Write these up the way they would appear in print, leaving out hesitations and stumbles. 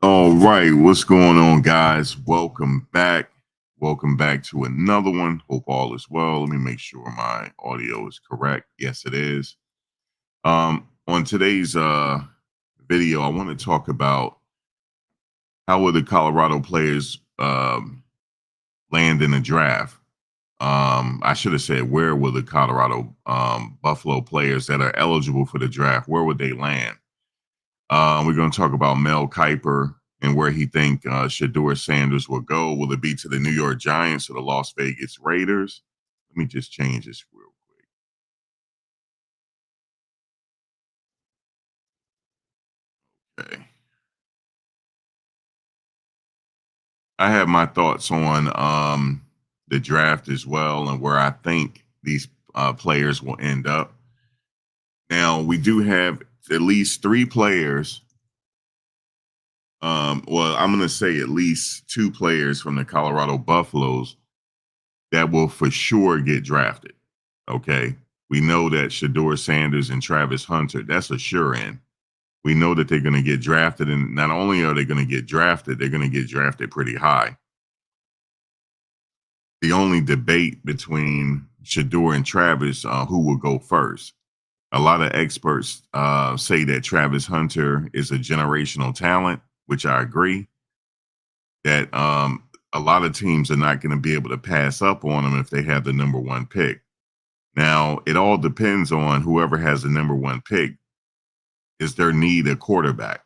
All right, what's going on, guys? Welcome back. Welcome back to another one. Hope all is well. Let me make sure my audio is correct. Yes, it is. On today's video, I want to talk about how will the Colorado players land in the draft. I should have said where will the Colorado Buffalo players that are eligible for the draft, where would they land? We're going to talk about Mel Kiper and where he think Shedeur Sanders will go. Will it be to the New York Giants or the Las Vegas Raiders? Let me just change this real quick. Okay. I have my thoughts on the draft as well and where I think these players will end up. Now, we do have at least three players. Well, I'm going to say at least two players from the Colorado Buffaloes that will for sure get drafted. Okay. We know that Shedeur Sanders and Travis Hunter, that's a sure in. We know that they're going to get drafted. And not only are they going to get drafted, they're going to get drafted pretty high. The only debate between Shedeur and Travis, who will go first. A lot of experts say that Travis Hunter is a generational talent, which I agree. That a lot of teams are not going to be able to pass up on him if they have the number one pick. Now, it all depends on whoever has the number one pick. Is their need a quarterback?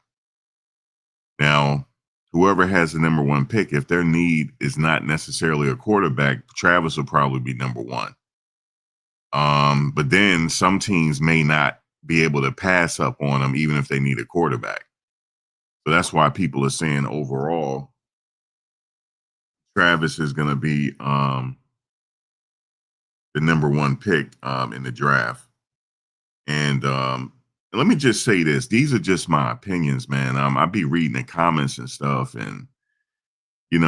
Now, whoever has the number one pick, if their need is not necessarily a quarterback, Travis will probably be number one. But then some teams may not be able to pass up on them even if they need a quarterback. So that's why people are saying overall, Travis is going to be the number one pick in the draft. And let me just say this: these are just my opinions, man. I be reading the comments and stuff, and you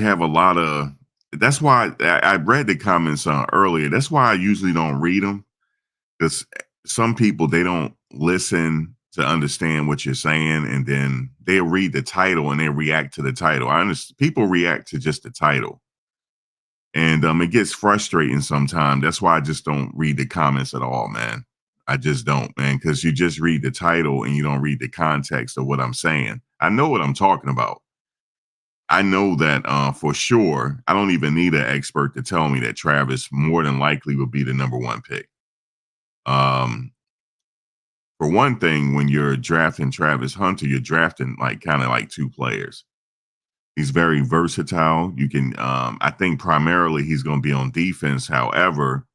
have a lot of. That's why I read the comments earlier. That's why I usually don't read them because some people they don't listen to understand what you're saying, and then they read the title and they react to the title. I understand people react to just the title, and it gets frustrating sometimes. That's why I just don't read the comments at all, man. I just don't, man, because you just read the title and you don't read the context of what I'm saying. I know what I'm talking about. I know that for sure. I don't even need an expert to tell me that Travis more than likely will be the number one pick. Um, for one thing, when you're drafting Travis Hunter, you're drafting like kind of like two players. He's very versatile. You can, I think, primarily he's going to be on defense. However,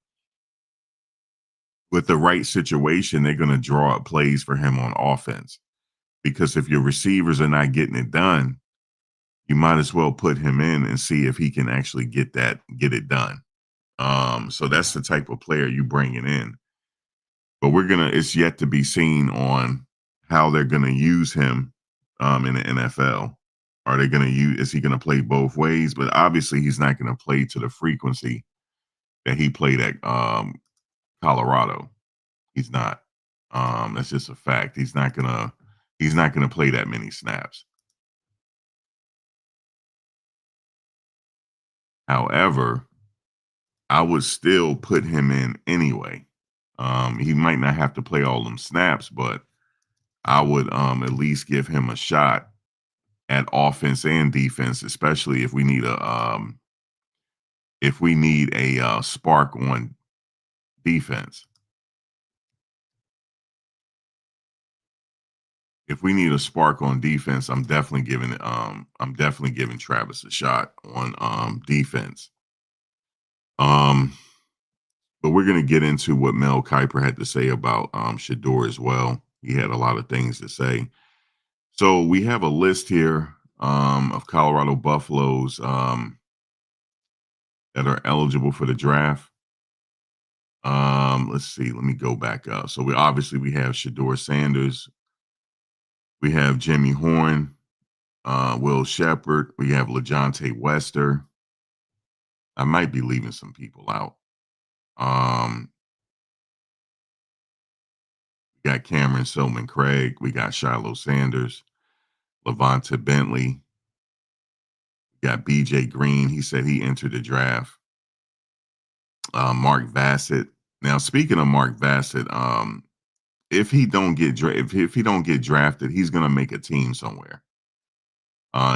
with the right situation, they're going to draw up plays for him on offense. Because if your receivers are not getting it done, you might as well put him in and see if he can actually get it done. So that's the type of player you bringing in. But it's yet to be seen on how they're gonna use him in the NFL. Are they gonna use is he gonna play both ways? But obviously he's not gonna play to the frequency that he played at Colorado. He's not. That's just a fact. He's not gonna play that many snaps. However, I would still put him in anyway. He might not have to play all them snaps, but I would at least give him a shot at offense and defense, especially if we need a spark on defense. If we need a spark on defense, I'm definitely giving Travis a shot on defense. Um, but we're gonna get into what Mel Kiper had to say about Shedeur as well. He had a lot of things to say. So we have a list here of Colorado Buffaloes that are eligible for the draft. Let's see. Let me go back up. So we have Shedeur Sanders. We have Jimmy Horn, Will Shepard. We have LeJontay Wester. I might be leaving some people out. Um, we got Cameron Silman Craig. We got Shiloh Sanders. Levante Bentley. Got BJ Green. He said he entered the draft. Mark Bassett. Now, speaking of Mark Bassett, if he don't get if he don't get drafted, he's gonna make a team somewhere.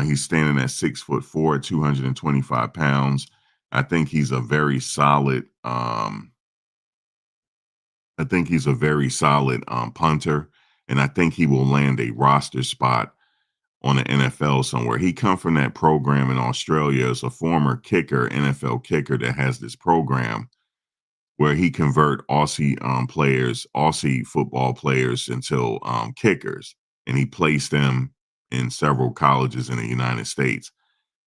He's standing at 6'4", 225 pounds. I think he's a very solid. I think he's a very solid punter, and I think he will land a roster spot on the NFL somewhere. He come from that program in Australia as a former kicker, NFL kicker that has this program where he convert Aussie football players into kickers, and he placed them in several colleges in the United States.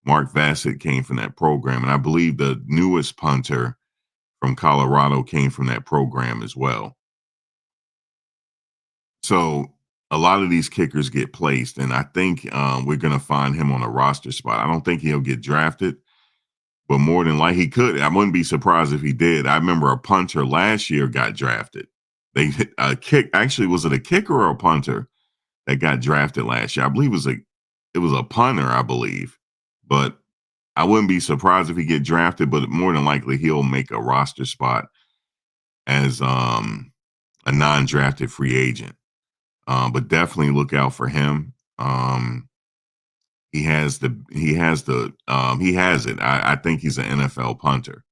Mark Bassett came from that program, and I believe the newest punter from Colorado came from that program as well. So a lot of these kickers get placed, and I think we're going to find him on a roster spot. I don't think he'll get drafted, but more than likely he could. I wouldn't be surprised if he did. I remember a punter last year got drafted. They a kick. Actually, was it a kicker or a punter that got drafted last year? I believe it was a punter, I believe. But I wouldn't be surprised if he get drafted. But more than likely, he'll make a roster spot as a non-drafted free agent. But definitely look out for him. He has it. I think he's an NFL punter.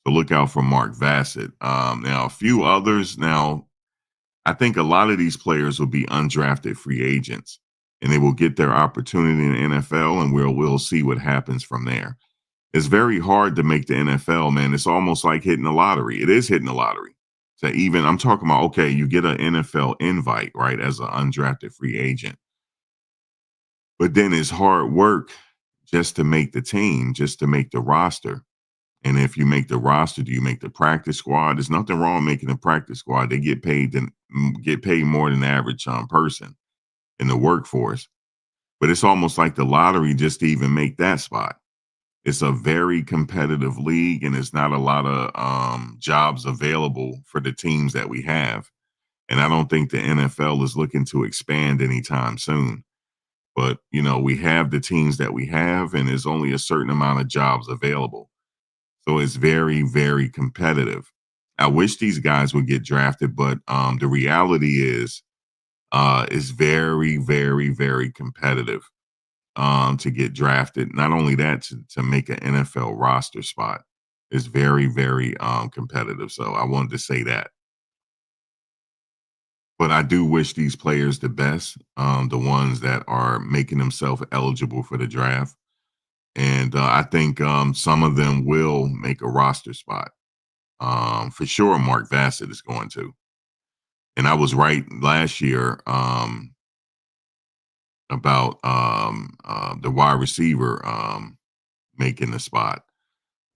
So look out for Mark Bassett. Now a few others. Now I think a lot of these players will be undrafted free agents, and they will get their opportunity in the NFL, and we'll see what happens from there. It's very hard to make the NFL, man. It's almost like hitting the lottery. It is hitting the lottery. So even I'm talking about, okay, you get an NFL invite, right, as an undrafted free agent. But then it's hard work just to make the team, just to make the roster. And if you make the roster, do you make the practice squad? There's nothing wrong making the practice squad. They get paid more than the average person in the workforce. But it's almost like the lottery just to even make that spot. It's a very competitive league, and there's not a lot of jobs available for the teams that we have. And I don't think the NFL is looking to expand anytime soon. But, we have the teams that we have, and there's only a certain amount of jobs available. So it's very, very competitive. I wish these guys would get drafted, but the reality is it's very, very, very competitive to get drafted. Not only that, to make an NFL roster spot is very, very competitive. So I wanted to say that. But I do wish these players the best, the ones that are making themselves eligible for the draft. And I think some of them will make a roster spot. For sure, Mark Bassett is going to. And I was right last year about the wide receiver making a spot,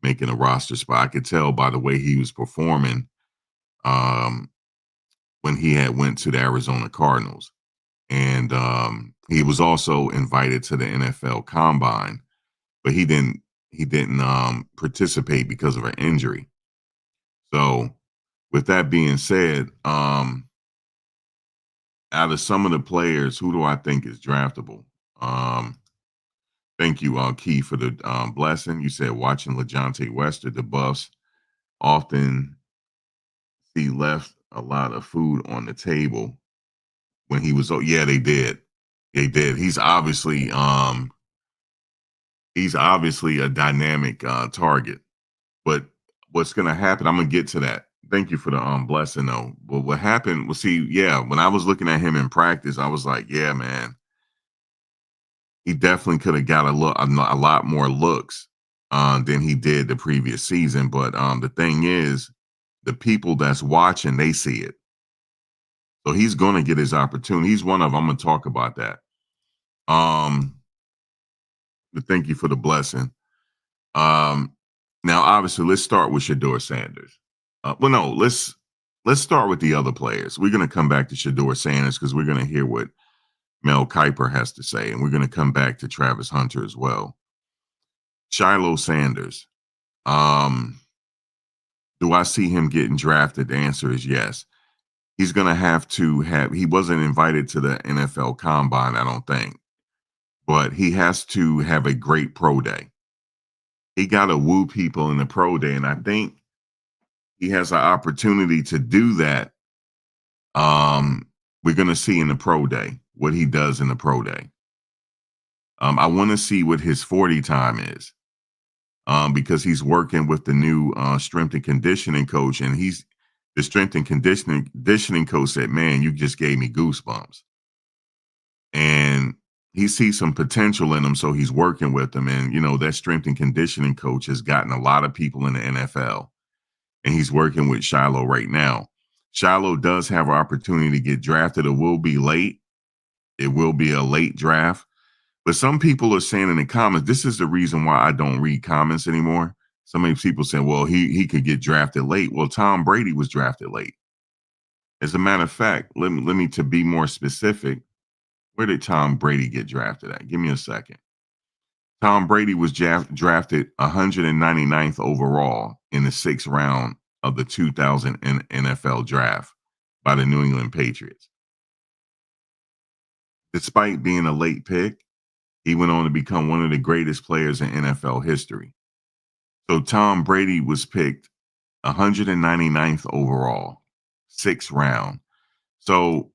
making a roster spot. I could tell by the way he was performing um, when he had went to the Arizona Cardinals. And he was also invited to the NFL Combine, but he didn't participate because of an injury. So, with that being said, out of some of the players, who do I think is draftable? Thank you, Key, for the blessing. You said watching LeJohntay Wester, the Buffs often see left a lot of food on the table when he was. Oh, yeah, they did. They did. He's obviously a dynamic target. But what's going to happen? I'm going to get to that. Thank you for the blessing, though. But what happened? Well, see, yeah, when I was looking at him in practice, I was like, yeah, man, he definitely could have got a lot more looks than he did the previous season. But the thing is, the people that's watching, they see it. So he's going to get his opportunity. He's one of them. I'm going to talk about that. But thank you for the blessing. Now, obviously, let's start with Shedeur Sanders. Well, no, let's start with the other players. We're going to come back to Shedeur Sanders because we're going to hear what Mel Kiper has to say, and we're going to come back to Travis Hunter as well. Shiloh Sanders. Do I see him getting drafted? The answer is yes. He's going to have he wasn't invited to the NFL Combine, I don't think. but he has to have a great pro day. He got to woo people in the pro day, and I think he has an opportunity to do that. We're going to see in the pro day what he does in the pro day. I want to see what his 40 time is, because he's working with the new strength and conditioning coach, and he's the strength and conditioning coach said, "Man, you just gave me goosebumps," and he sees some potential in him, so he's working with him. And that strength and conditioning coach has gotten a lot of people in the NFL, and he's working with Shiloh right now. Shiloh does have an opportunity to get drafted. It will be late. It will be a late draft. But some people are saying in the comments, this is the reason why I don't read comments anymore. So many people saying, well, he could get drafted late. Well, Tom Brady was drafted late. As a matter of fact, let me to be more specific, where did Tom Brady get drafted at? Give me a second. Tom Brady was drafted 199th overall in the 6th round of the 2000 NFL draft by the New England Patriots. Despite being a late pick, he went on to become one of the greatest players in NFL history. So Tom Brady was picked 199th overall, 6th round. So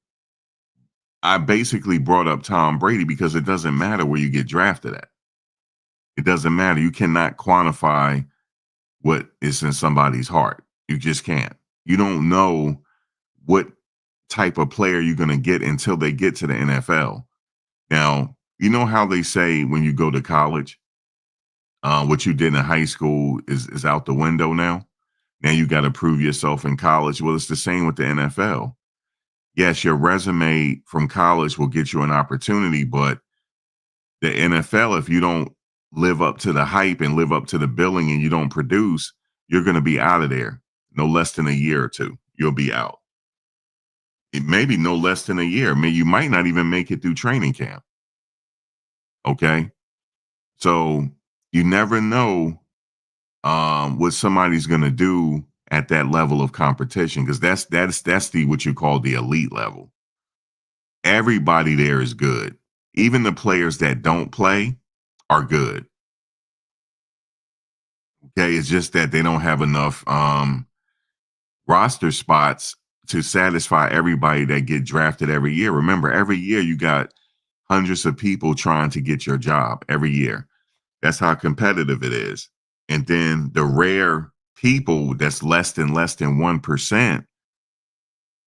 I basically brought up Tom Brady because it doesn't matter where you get drafted at. It doesn't matter. You cannot quantify what is in somebody's heart. You just can't. You don't know what type of player you're going to get until they get to the NFL. Now, you know how they say when you go to college, what you did in high school is out the window now. Now you got to prove yourself in college. Well, it's the same with the NFL. Yes, your resume from college will get you an opportunity, but the NFL, if you don't live up to the hype and live up to the billing and you don't produce, you're going to be out of there no less than a year or two. You'll be out. It may be no less than a year. I mean, you might not even make it through training camp. Okay. So you never know what somebody's going to do at that level of competition, because that's the what you call the elite level. Everybody there is good. Even the players that don't play are good. Okay, it's just that they don't have enough roster spots to satisfy everybody that get drafted every year. Remember, every year you got hundreds of people trying to get your job every year. That's how competitive it is. And then the rare people that's less than 1%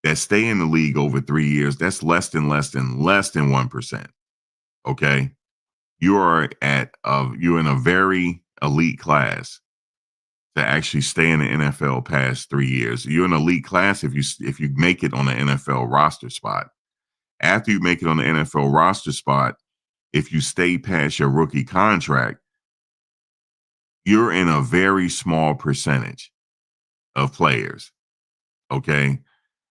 that stay in the league over 3 years, that's less than 1%. Okay. You're in a very elite class to actually stay in the NFL past 3 years. You're an elite class if you make it on the NFL roster spot. After you make it on the NFL roster spot, if you stay past your rookie contract, you're in a very small percentage of players. Okay.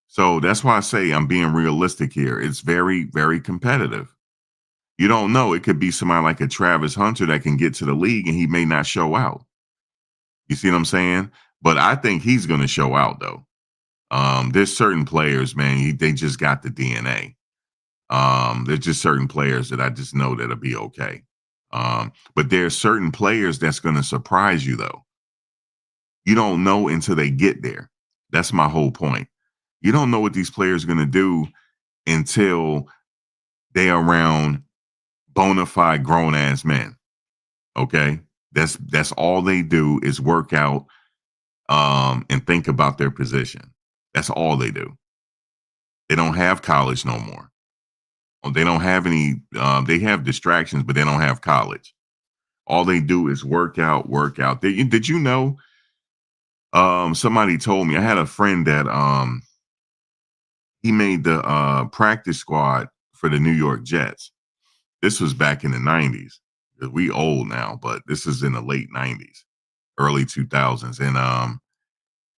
So that's why I say I'm being realistic here. It's very, very competitive. You don't know. It could be somebody like a Travis Hunter that can get to the league and he may not show out. You see what I'm saying? But I think he's going to show out, though. There's certain players, man, they just got the DNA. There's just certain players that I just know that'll be okay. But there's certain players that's going to surprise you, though. You don't know until they get there. That's my whole point. You don't know what these players are going to do until they are around bona fide grown ass men. Okay. That's all they do is work out and think about their position. That's all they do. They don't have college no more. They don't have any, they have distractions, but they don't have college. All they do is work out, work out. Did you know? Somebody told me, I had a friend that he made the practice squad for the New York Jets. This was back in the 90s. We old now, but this is in the late 90s, early 2000s. And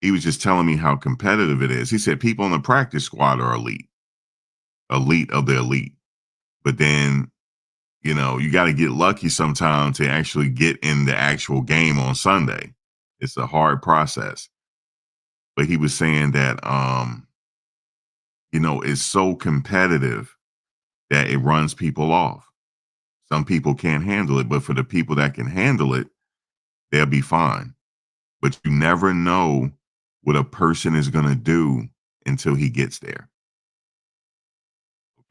he was just telling me how competitive it is. He said people on the practice squad are elite of the elite. But then, you got to get lucky sometimes to actually get in the actual game on Sunday. It's a hard process. But he was saying that, it's so competitive that it runs people off. Some people can't handle it, but for the people that can handle it, they'll be fine. But you never know what a person is going to do until he gets there.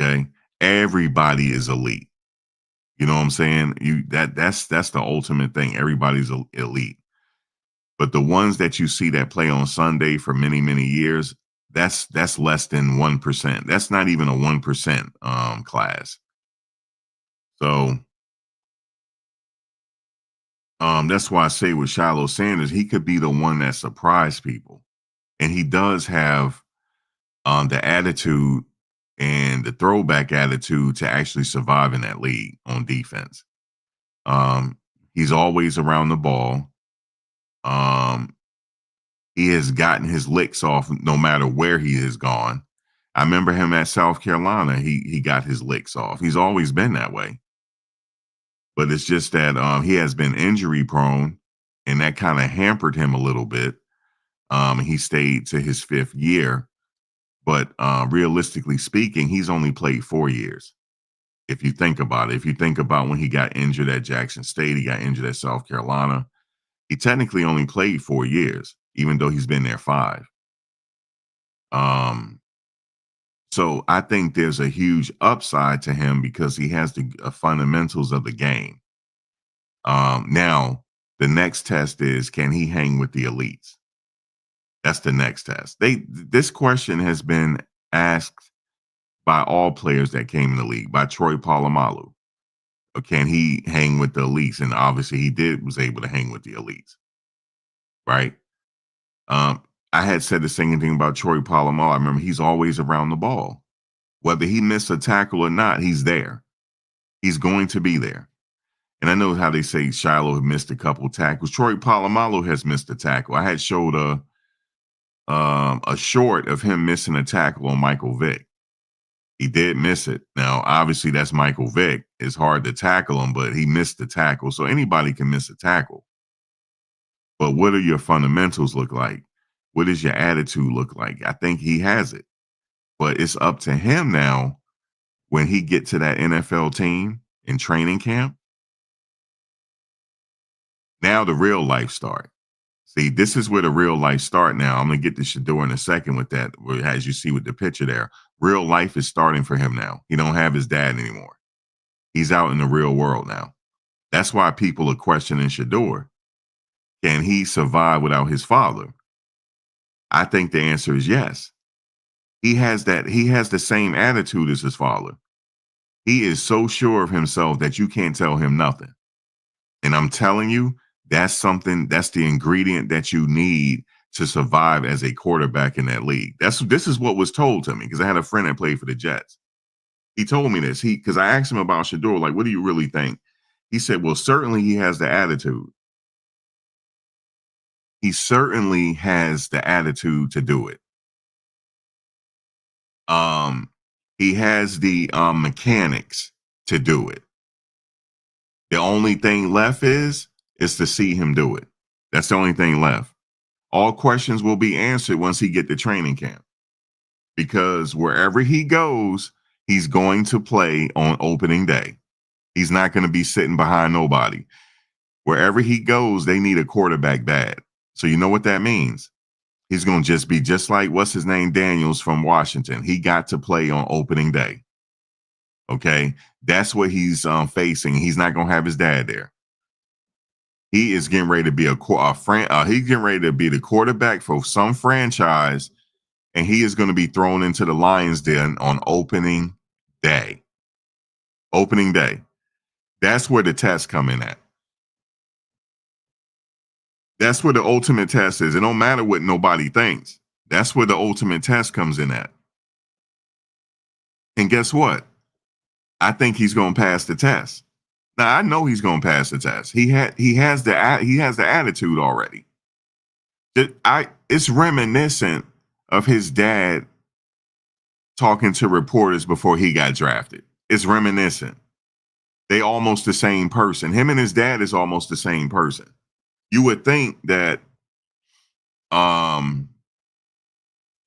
Okay. Everybody is elite. You know what I'm saying? That's the ultimate thing. Everybody's elite. But the ones that you see that play on Sunday for many, many years, that's less than 1%. That's not even a 1% class. So that's why I say with Shiloh Sanders, he could be the one that surprised people. And he does have the attitude and the throwback attitude to actually survive in that league on defense. He's always around the ball. Um, he has gotten his licks off no matter where he has gone. I remember him at South Carolina. He got his licks off. He's always been that way. But it's just that he has been injury prone, and that kind of hampered him a little bit. He stayed to his 5th year, but realistically speaking, he's only played 4 years. If you think about it, if you think about when he got injured at Jackson State, he got injured at South Carolina. He technically only played 4 years, even though he's been there 5. Um, so I think there's a huge upside to him because he has the fundamentals of the game. Now, the next test is, can he hang with the elites? That's the next test. This question has been asked by all players that came in the league, by Troy Polamalu. Or can he hang with the elites? And obviously was able to hang with the elites, right? Um, I had said the same thing about Troy Polamalu. I remember he's always around the ball. Whether he missed a tackle or not, he's there. He's going to be there. And I know how they say Shiloh had missed a couple tackles. Troy Polamalu has missed a tackle. I had showed a short of him missing a tackle on Michael Vick. He did miss it. Now, obviously, that's Michael Vick. It's hard to tackle him, but he missed the tackle. So anybody can miss a tackle. But what do your fundamentals look like? What does your attitude look like? I think he has it. But it's up to him now when he get to that NFL team in training camp. Now the real life start. See, this is where the real life start now. I'm going to get to Shedeur in a second with that, as you see with the picture there. Real life is starting for him now. He don't have his dad anymore. He's out in the real world now. That's why people are questioning Shedeur. Can he survive without his father? I think the answer is yes. He has the same attitude as his father. He is so sure of himself that you can't tell him nothing. And I'm telling you, that's the ingredient that you need to survive as a quarterback in that league. This is what was told to me, because I had a friend that played for the Jets. He told me this. Because I asked him about Shedeur, like, what do you really think? He said, well, certainly he has the attitude. He certainly has the attitude to do it. He has the mechanics to do it. The only thing left is to see him do it. That's the only thing left. All questions will be answered once he get to training camp, because wherever he goes, he's going to play on opening day. He's not going to be sitting behind nobody. Wherever he goes, they need a quarterback bad. So you know what that means? He's going to just be just like, what's his name, Daniels from Washington. He got to play on opening day. Okay, that's what he's facing. He's not going to have his dad there. He is getting ready to be he's getting ready to be the quarterback for some franchise, and he is going to be thrown into the Lions Den on opening day. Opening day. That's where the tests come in at. That's where the ultimate test is. It don't matter what nobody thinks. That's where the ultimate test comes in at. And guess what? I think he's going to pass the test. Now, I know he's going to pass the test. He has the attitude already. It's reminiscent of his dad talking to reporters before he got drafted. It's reminiscent. They almost the same person. Him and his dad is almost the same person. You would think that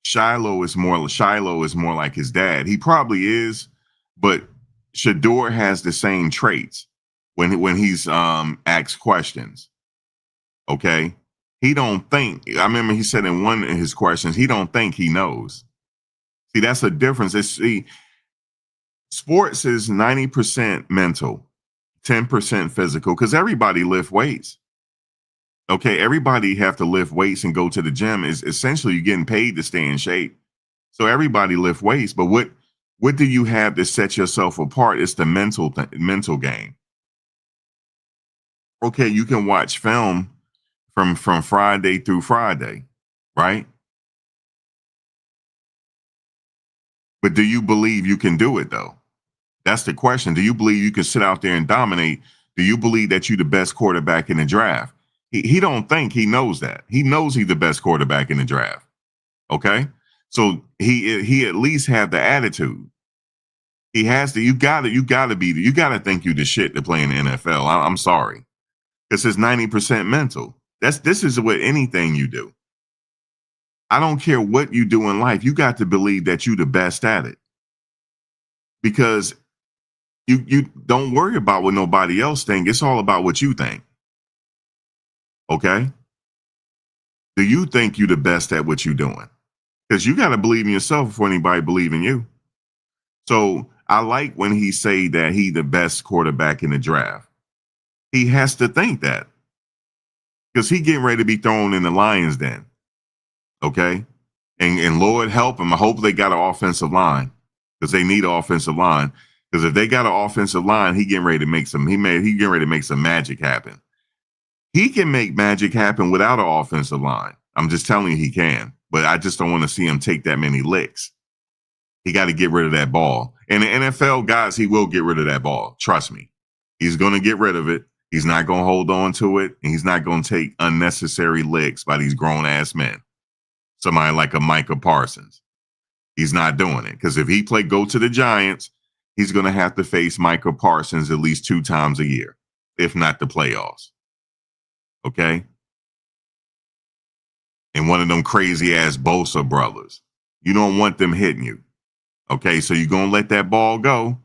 Shiloh is more like his dad. He probably is, but Shedeur has the same traits. when he's asked questions. Okay, he don't think. I remember he said in one of his questions, he don't think he knows. See, that's the difference. See, sports is 90% mental, 10% physical, because everybody lift weights. Okay, everybody have to lift weights and go to the gym. Is essentially you're getting paid to stay in shape. So everybody lift weights, but what do you have to set yourself apart? It's the mental game. Okay, you can watch film from Friday through Friday, right? But do you believe you can do it though? That's the question. Do you believe you can sit out there and dominate? Do you believe that you're the best quarterback in the draft? He don't think he knows that. He knows he's the best quarterback in the draft. Okay, so he at least have the attitude. He has to. You gotta think you the shit to play in the NFL. I'm sorry, this is 90% mental. This is with anything you do. I don't care what you do in life. You got to believe that you the best at it because you don't worry about what nobody else think. It's all about what you think. Okay, do you think you the best at what you're doing? Because you got to believe in yourself before anybody believe in you. So I like when he say that he the best quarterback in the draft. He has to think that because he getting ready to be thrown in the lion's den. Okay, and Lord help him. I hope they got an offensive line because they need an offensive line. Because if they got an offensive line, he getting ready to make some. He getting ready to make some magic happen. He can make magic happen without an offensive line. I'm just telling you, he can. But I just don't want to see him take that many licks. He got to get rid of that ball. In the NFL, guys, he will get rid of that ball. Trust me. He's going to get rid of it. He's not going to hold on to it. And he's not going to take unnecessary licks by these grown ass men. Somebody like a Micah Parsons. He's not doing it. Because if he go to the Giants, he's going to have to face Micah Parsons at least 2 times a year, if not the playoffs. Okay? And one of them crazy ass Bosa brothers. You don't want them hitting you. Okay, so you're going to let that ball go.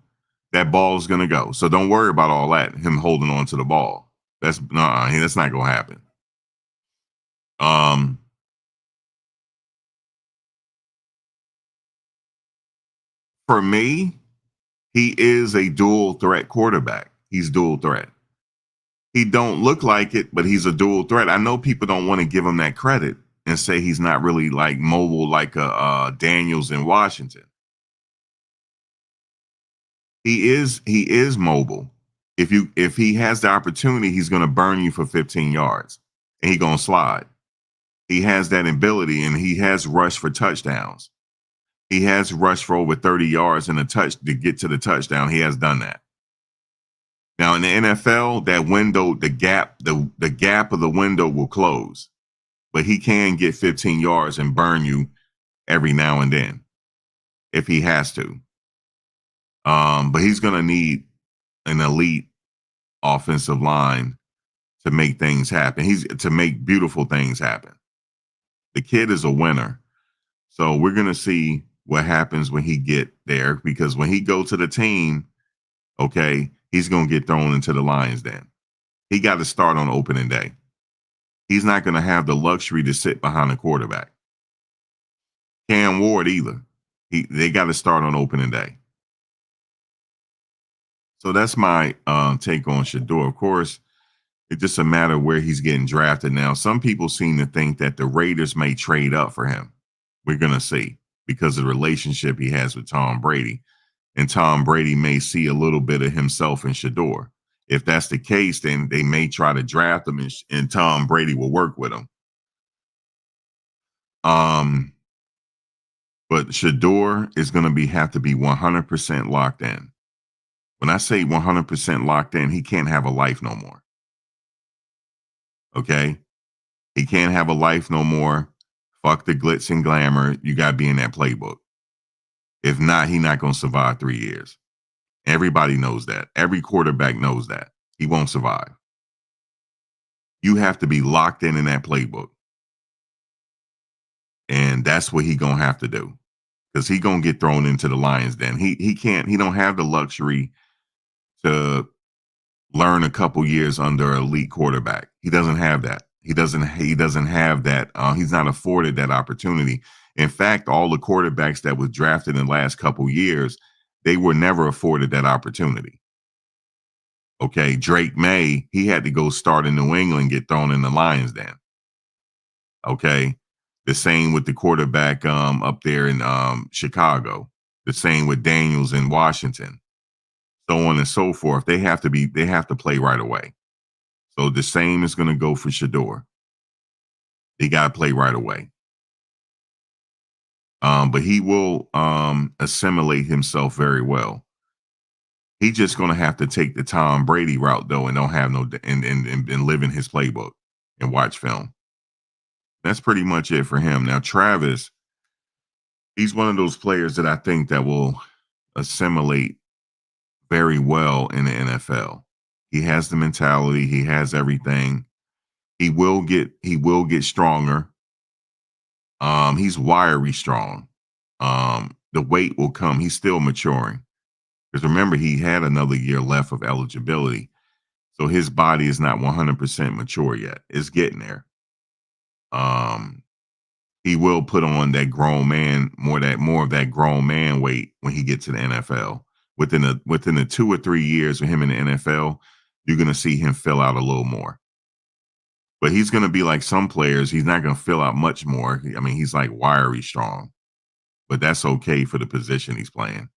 That ball's going to go. So don't worry about all that, him holding on to the ball. That's not going to happen. For me, he is a dual threat quarterback. He's dual threat. He don't look like it, but he's a dual threat. I know people don't want to give him that credit and say he's not really like mobile like a Daniels in Washington. He is mobile. If he has the opportunity, he's going to burn you for 15 yards and he's going to slide. He has that ability and he has rushed for touchdowns. He has rushed for over 30 yards and a touch to get to the touchdown. He has done that. Now in the NFL, that window, the gap of the window will close, but he can get 15 yards and burn you every now and then if he has to. But he's going to need an elite offensive line to make things happen. To make beautiful things happen. The kid is a winner. So we're going to see what happens when he get there, because when he go to the team, okay, he's going to get thrown into the lion's den. He got to start on opening day. He's not going to have the luxury to sit behind a quarterback. Cam Ward either. They got to start on opening day. So that's my take on Shedeur. Of course, it's just a matter of where he's getting drafted now. Some people seem to think that the Raiders may trade up for him. We're going to see, because of the relationship he has with Tom Brady. And Tom Brady may see a little bit of himself in Shedeur. If that's the case, then they may try to draft him and Tom Brady will work with him. But Shedeur is going to have to be 100% locked in. When I say 100% locked in, he can't have a life no more. Okay? He can't have a life no more. Fuck the glitz and glamour. You got to be in that playbook. If not, he's not going to survive 3 years. Everybody knows that. Every quarterback knows that. He won't survive. You have to be locked in that playbook. And that's what he going to have to do. Because he going to get thrown into the lion's den. He can't, he don't have the luxury to learn a couple years under an elite quarterback. He doesn't have that. He doesn't have that. He's not afforded that opportunity. In fact, all the quarterbacks that was drafted in the last couple years, they were never afforded that opportunity. Okay, Drake May, he had to go start in New England, get thrown in the Lions den. Okay, the same with the quarterback up there in Chicago. The same with Daniels in Washington. So on and so forth. They have to play right away. So the same is going to go for Shedeur. He got to play right away. But he will assimilate himself very well. He's just going to have to take the Tom Brady route though, and don't have no and live in his playbook and watch film. That's pretty much it for him. Now Travis, he's one of those players that I think that will assimilate very well in the NFL. He has the mentality. He has everything. He will get stronger. He's wiry strong. The weight will come. He's still maturing. Because remember, he had another year left of eligibility. So his body is not 100% mature yet. It's getting there. Um, he will put on that grown man, more of that grown man weight when he gets to the NFL. Within the 2 or 3 years of him in the NFL, you're gonna see him fill out a little more. But he's gonna be like some players, he's not gonna fill out much more. I mean, he's like wiry strong, but that's okay for the position he's playing.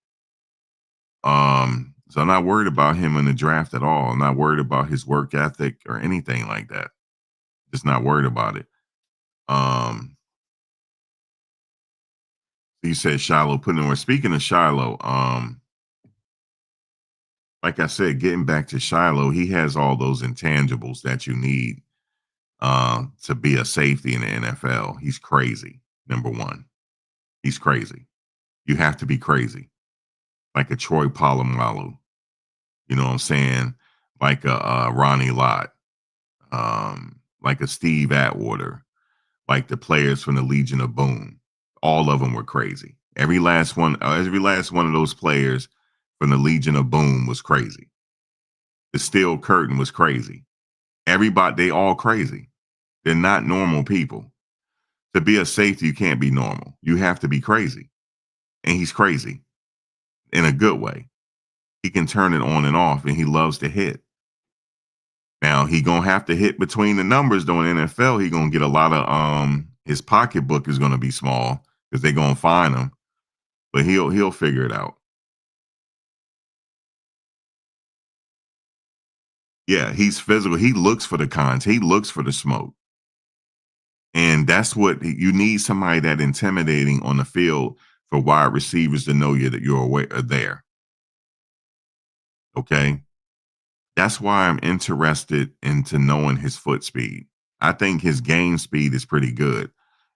So I'm not worried about him in the draft at all. I'm not worried about his work ethic or anything like that. Just not worried about it. Um, you said Shiloh putting in work. Speaking of Shiloh, like I said, getting back to Shiloh, he has all those intangibles that you need to be a safety in the NFL. He's crazy. Number one, he's crazy. You have to be crazy, like a Troy Polamalu. You know what I'm saying? Like a Ronnie Lott, like a Steve Atwater, like the players from the Legion of Boom. All of them were crazy. Every last one of those players from the Legion of Boom was crazy. The Steel Curtain was crazy. Everybody, they all crazy. They're not normal people. To be a safety, you can't be normal. You have to be crazy. And he's crazy in a good way. He can turn it on and off, and he loves to hit. Now he gonna have to hit between the numbers though in NFL. He gonna get a lot of his pocketbook is gonna be small because they're gonna find him, but he'll figure it out. Yeah, he's physical. He looks for the cons. He looks for the smoke. And that's what you need, somebody that intimidating on the field for wide receivers to know you that you're aware there. Okay. That's why I'm interested into knowing his foot speed. I think his game speed is pretty good.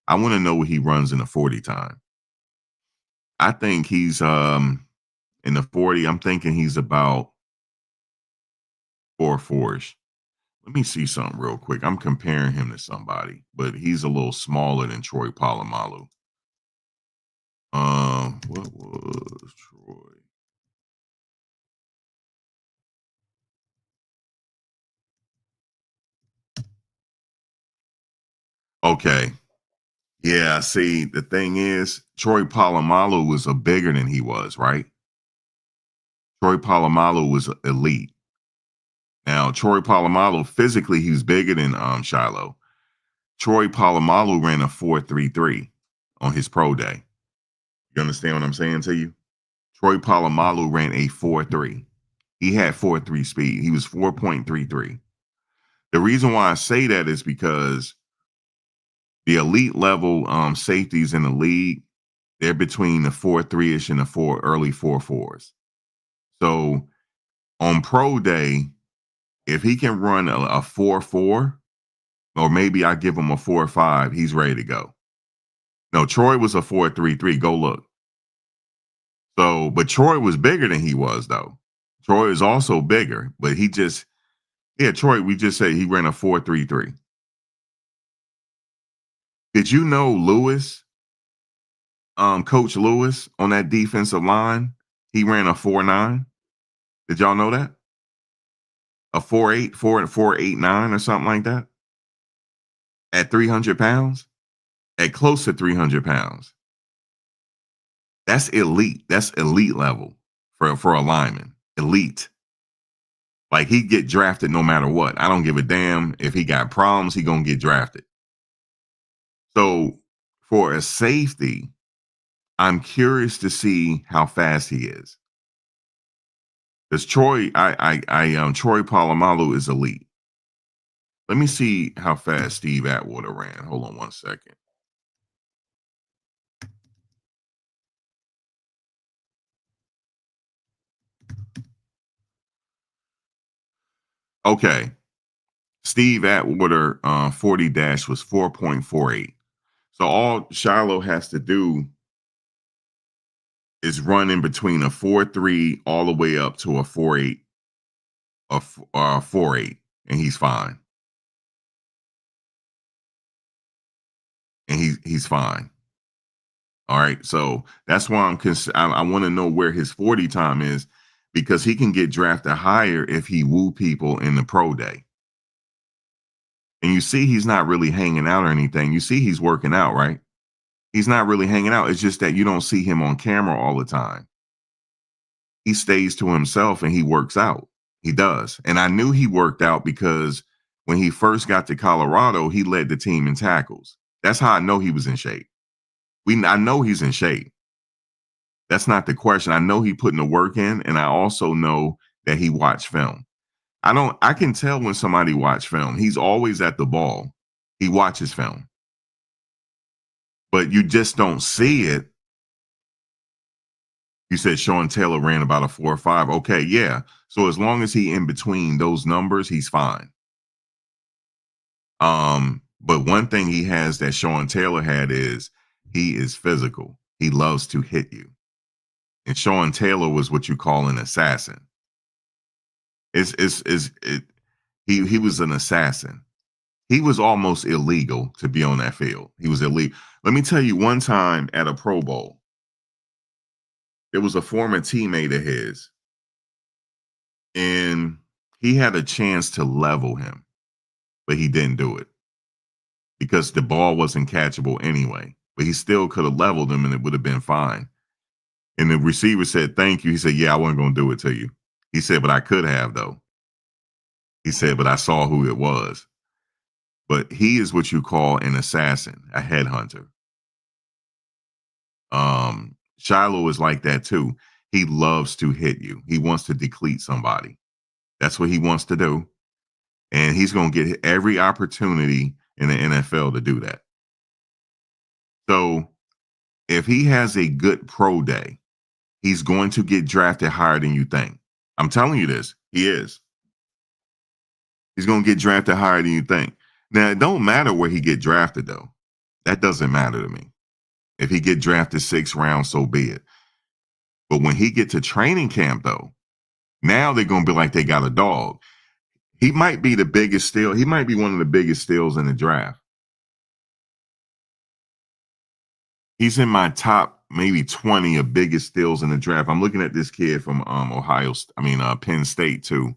I want to know what he runs in a 40 time. I think he's in the 40. I'm thinking he's about 4 4ish. Let me see something real quick. I'm comparing him to somebody, but he's a little smaller than Troy Polamalu. What was Troy? Okay. Yeah, see, the thing is, Troy Polamalu was a bigger than he was, right? Troy Polamalu was elite. Now, Troy Polamalu, physically, he was bigger than Shiloh. Troy Polamalu ran a 4.33 on his pro day. You understand what I'm saying to you? Troy Polamalu ran a 4.3. He had 4.3 speed. He was 4.33. The reason why I say that is because the elite level safeties in the league, they're between the 4.3ish and the early 4.4s. So on pro day, if he can run a 4.4, or maybe I give him a 4.5, he's ready to go. No, Troy was a 4.33. Go look. So, but Troy was bigger than he was, though. Troy is also bigger, but Troy, we just said he ran a 4.33. Did you know Lewis, Coach Lewis on that defensive line, he ran a 4.9? Did y'all know that? A 4'8", 4'8", 4'9", or something like that at 300 pounds, at close to 300 pounds. That's elite. That's elite level for a lineman. Elite. Like he'd get drafted no matter what. I don't give a damn if he got problems. He gonna get drafted. So for a safety, I'm curious to see how fast he is. Because Troy Polamalu is elite. Let me see how fast Steve Atwater ran. Hold on one second. Okay. Steve Atwater 40 dash was 4.48. So all Shiloh has to do is run in between a 4.3 all the way up to a 4.8, a 4.8, and he's fine. And he's fine. All right. So that's why I want to know where his 40 time is, because he can get drafted higher if he woo people in the pro day. And you see he's not really hanging out or anything. You see he's working out, right? He's not really hanging out. It's just that you don't see him on camera all the time. He stays to himself and he works out. He does. And I knew he worked out because when he first got to Colorado, he led the team in tackles. That's how I know he was in shape. I know he's in shape. That's not the question. I know he putting the work in, and I also know that he watched film. I can tell when somebody watch film. He's always at the ball. He watches film. But you just don't see it. You said Sean Taylor ran about a 4.5. Okay, yeah. So as long as he in between those numbers, he's fine. But one thing he has that Sean Taylor had is he is physical. He loves to hit you. And Sean Taylor was what you call an assassin. He was an assassin. He was almost illegal to be on that field. He was illegal. Let me tell you, one time at a Pro Bowl, there was a former teammate of his, and he had a chance to level him, but he didn't do it because the ball wasn't catchable anyway. But he still could have leveled him, and it would have been fine. And the receiver said, "Thank you." He said, "Yeah, I wasn't going to do it to you." He said, "But I could have, though." He said, "But I saw who it was." But he is what you call an assassin, a headhunter. Shiloh is like that too. He loves to hit you. He wants to deplete somebody. That's what he wants to do. And he's going to get every opportunity in the NFL to do that. So if he has a good pro day, he's going to get drafted higher than you think. I'm telling you this. He is. He's going to get drafted higher than you think. Now, it don't matter where he get drafted, though. That doesn't matter to me. If he get drafted 6th round, so be it. But when he get to training camp, though, now they're going to be like they got a dog. He might be the biggest steal. He might be one of the biggest steals in the draft. He's in my top maybe 20 of biggest steals in the draft. I'm looking at this kid from Penn State too.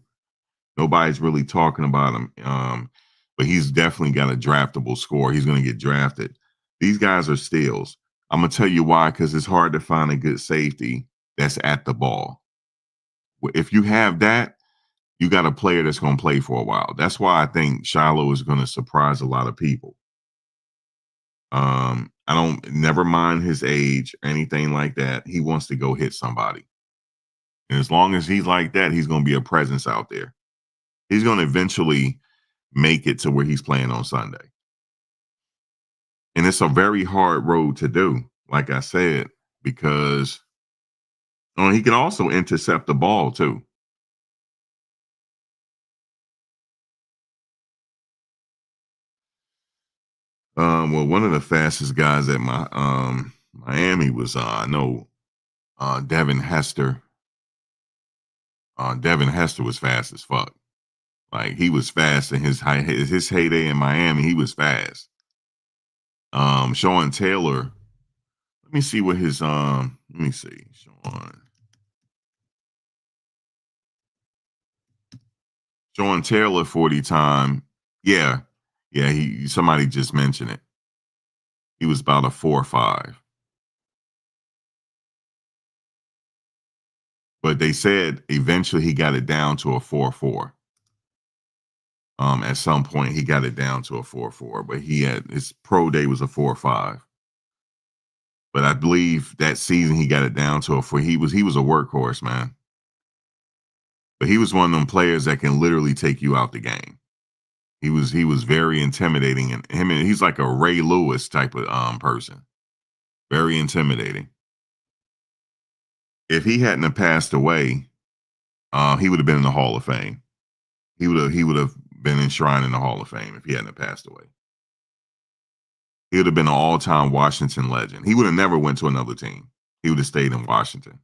Nobody's really talking about him. But he's definitely got a draftable score. He's going to get drafted. These guys are steals. I'm going to tell you why, because it's hard to find a good safety that's at the ball. If you have that, you got a player that's going to play for a while. That's why I think Shiloh is going to surprise a lot of people. I don't never mind his age or anything like that. He wants to go hit somebody. And as long as he's like that, he's going to be a presence out there. He's going to eventually make it to where he's playing on Sunday. And it's a very hard road to do, like I said, because he can also intercept the ball too. Well, one of the fastest guys at my Miami was I know Devin Hester. Devin Hester was fast as fuck. Like he was fast in his heyday in Miami. He was fast. Sean Taylor. Let me see what his Let me see. Sean Taylor 40 time. Yeah. Yeah, he somebody just mentioned it. He was about a 4.5. But they said eventually he got it down to a 4.4. At some point he got it down to a 4.4, but he had his pro day was a 4.5. But I believe that season he got it down to a 4. He was a workhorse, man. But he was one of them players that can literally take you out the game. He was very intimidating, and he's like a Ray Lewis type of person. Very intimidating. If he hadn't have passed away, he would have been in the Hall of Fame. He would have been enshrined in the Hall of Fame if he hadn't have passed away. He would have been an all-time Washington legend. He would have never went to another team. He would have stayed in Washington.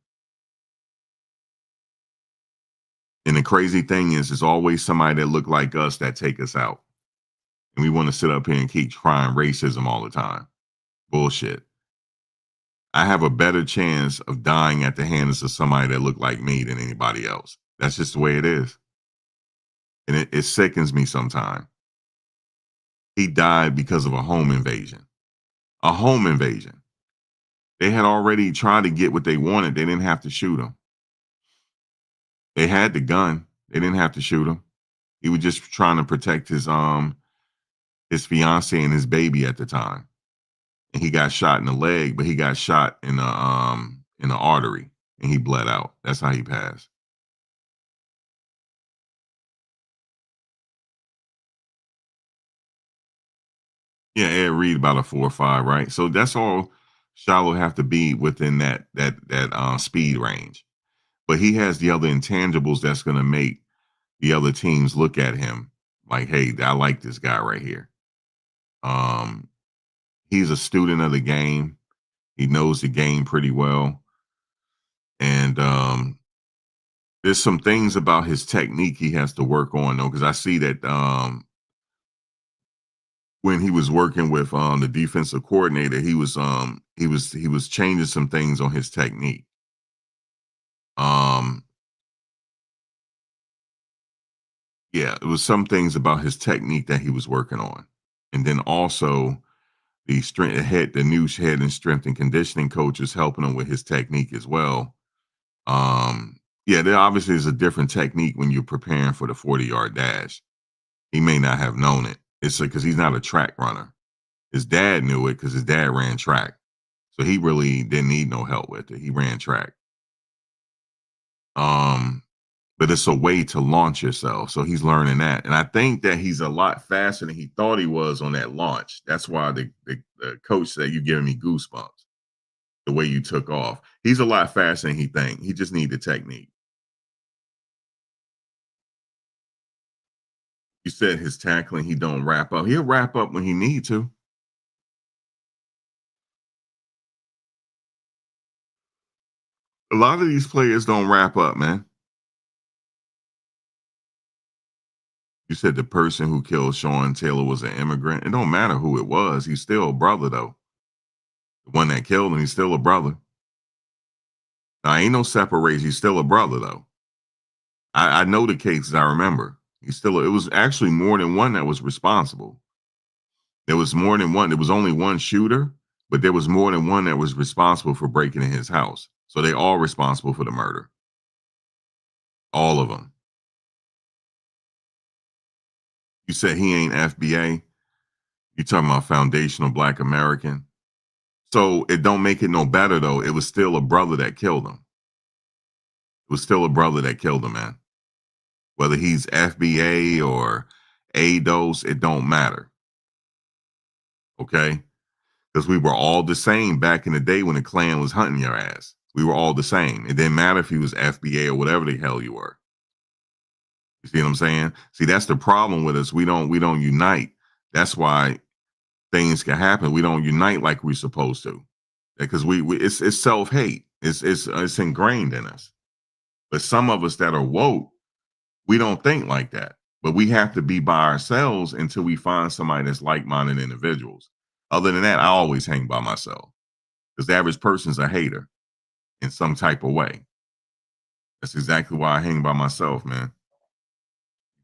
And the crazy thing is, there's always somebody that look like us that take us out. And we want to sit up here and keep crying racism all the time. Bullshit. I have a better chance of dying at the hands of somebody that look like me than anybody else. That's just the way it is. And it sickens me sometimes. He died because of a home invasion. A home invasion. They had already tried to get what they wanted. They didn't have to shoot him. They had the gun. They didn't have to shoot him. He was just trying to protect his fiance and his baby at the time. And he got shot in the leg, but he got shot in the artery and he bled out. That's how he passed. Yeah, Ed Reed about a 4.5, right? So that's all Shiloh have to be within that speed range. But he has the other intangibles that's gonna make the other teams look at him like, hey, I like this guy right here. Um, he's a student of the game. He knows the game pretty well. And there's some things about his technique he has to work on though, because I see that when he was working with the defensive coordinator, he was changing some things on his technique. Um, yeah, it was some things about his technique that he was working on, and then also the new head and strength and conditioning coach is helping him with his technique as well. Yeah, there obviously is a different technique when you're preparing for the 40-yard dash. He may not have known it. It's because he's not a track runner. His dad knew it because his dad ran track. So he really didn't need no help with it. He ran track. Um, but it's a way to launch yourself. So he's learning that. And I think that he's a lot faster than he thought he was on that launch. That's why the coach said, you're giving me goosebumps, the way you took off. He's a lot faster than he think. He just need the technique. You said his tackling, he don't wrap up. He'll wrap up when he need to. A lot of these players don't wrap up, man. You said the person who killed Sean Taylor was an immigrant. It don't matter who it was. He's still a brother, though. The one that killed him, he's still a brother. Now, ain't no separation. He's still a brother, though. I know the cases. I remember. It was actually more than one that was responsible. There was more than one. There was only one shooter, but there was more than one that was responsible for breaking in his house. So they all responsible for the murder. All of them. You said he ain't FBA. You talking about foundational Black American. So it don't make it no better though. It was still a brother that killed him. It was still a brother that killed him, man. Whether he's FBA or ADOS, it don't matter. Okay? Because we were all the same back in the day when the Klan was hunting your ass. We were all the same. It didn't matter if he was FBA or whatever the hell you were. You see what I'm saying? See, that's the problem with us. We don't unite. That's why things can happen. We don't unite like we're supposed to. Because it's self-hate. It's ingrained in us. But some of us that are woke, we don't think like that. But we have to be by ourselves until we find somebody that's like-minded individuals. Other than that, I always hang by myself. Because the average person's a hater in some type of way. That's exactly why I hang by myself, man.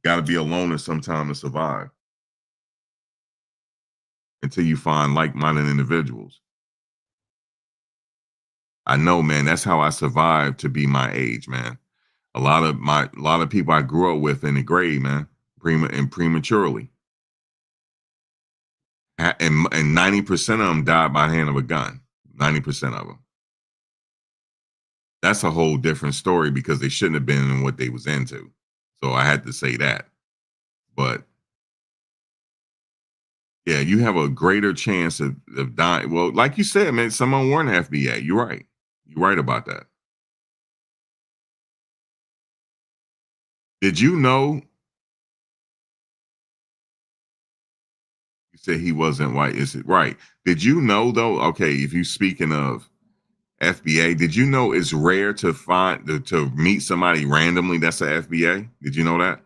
Got to be alone at some time to survive until you find like-minded individuals. I know, man. That's how I survived to be my age, man. A lot of people I grew up with in the grave, man, prematurely, and 90% of them died by the hand of a gun. 90% of them. That's a whole different story because they shouldn't have been in what they was into. So I had to say that. But yeah, you have a greater chance of dying. Well, like you said, man, someone weren't FBA. You're right. You're right about that. Did you know? You said he wasn't white. Is it right? Did you know though? Okay, if you speaking of FBA, did you know it's rare to to meet somebody randomly that's a FBA? Did you know that?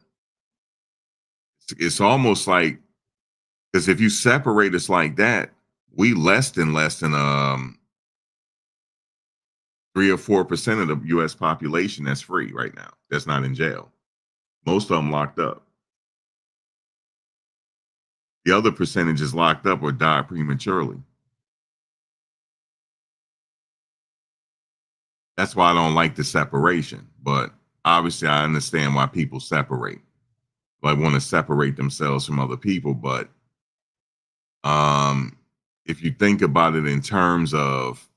It's almost like because if you separate us like that, we less than 3 or 4% of the U.S. population that's free right now. That's not in jail. Most of them locked up. The other percentage is locked up or died prematurely. That's why I don't like the separation. But obviously, I understand why people separate. Like want to separate themselves from other people. But um, if you think about it in terms of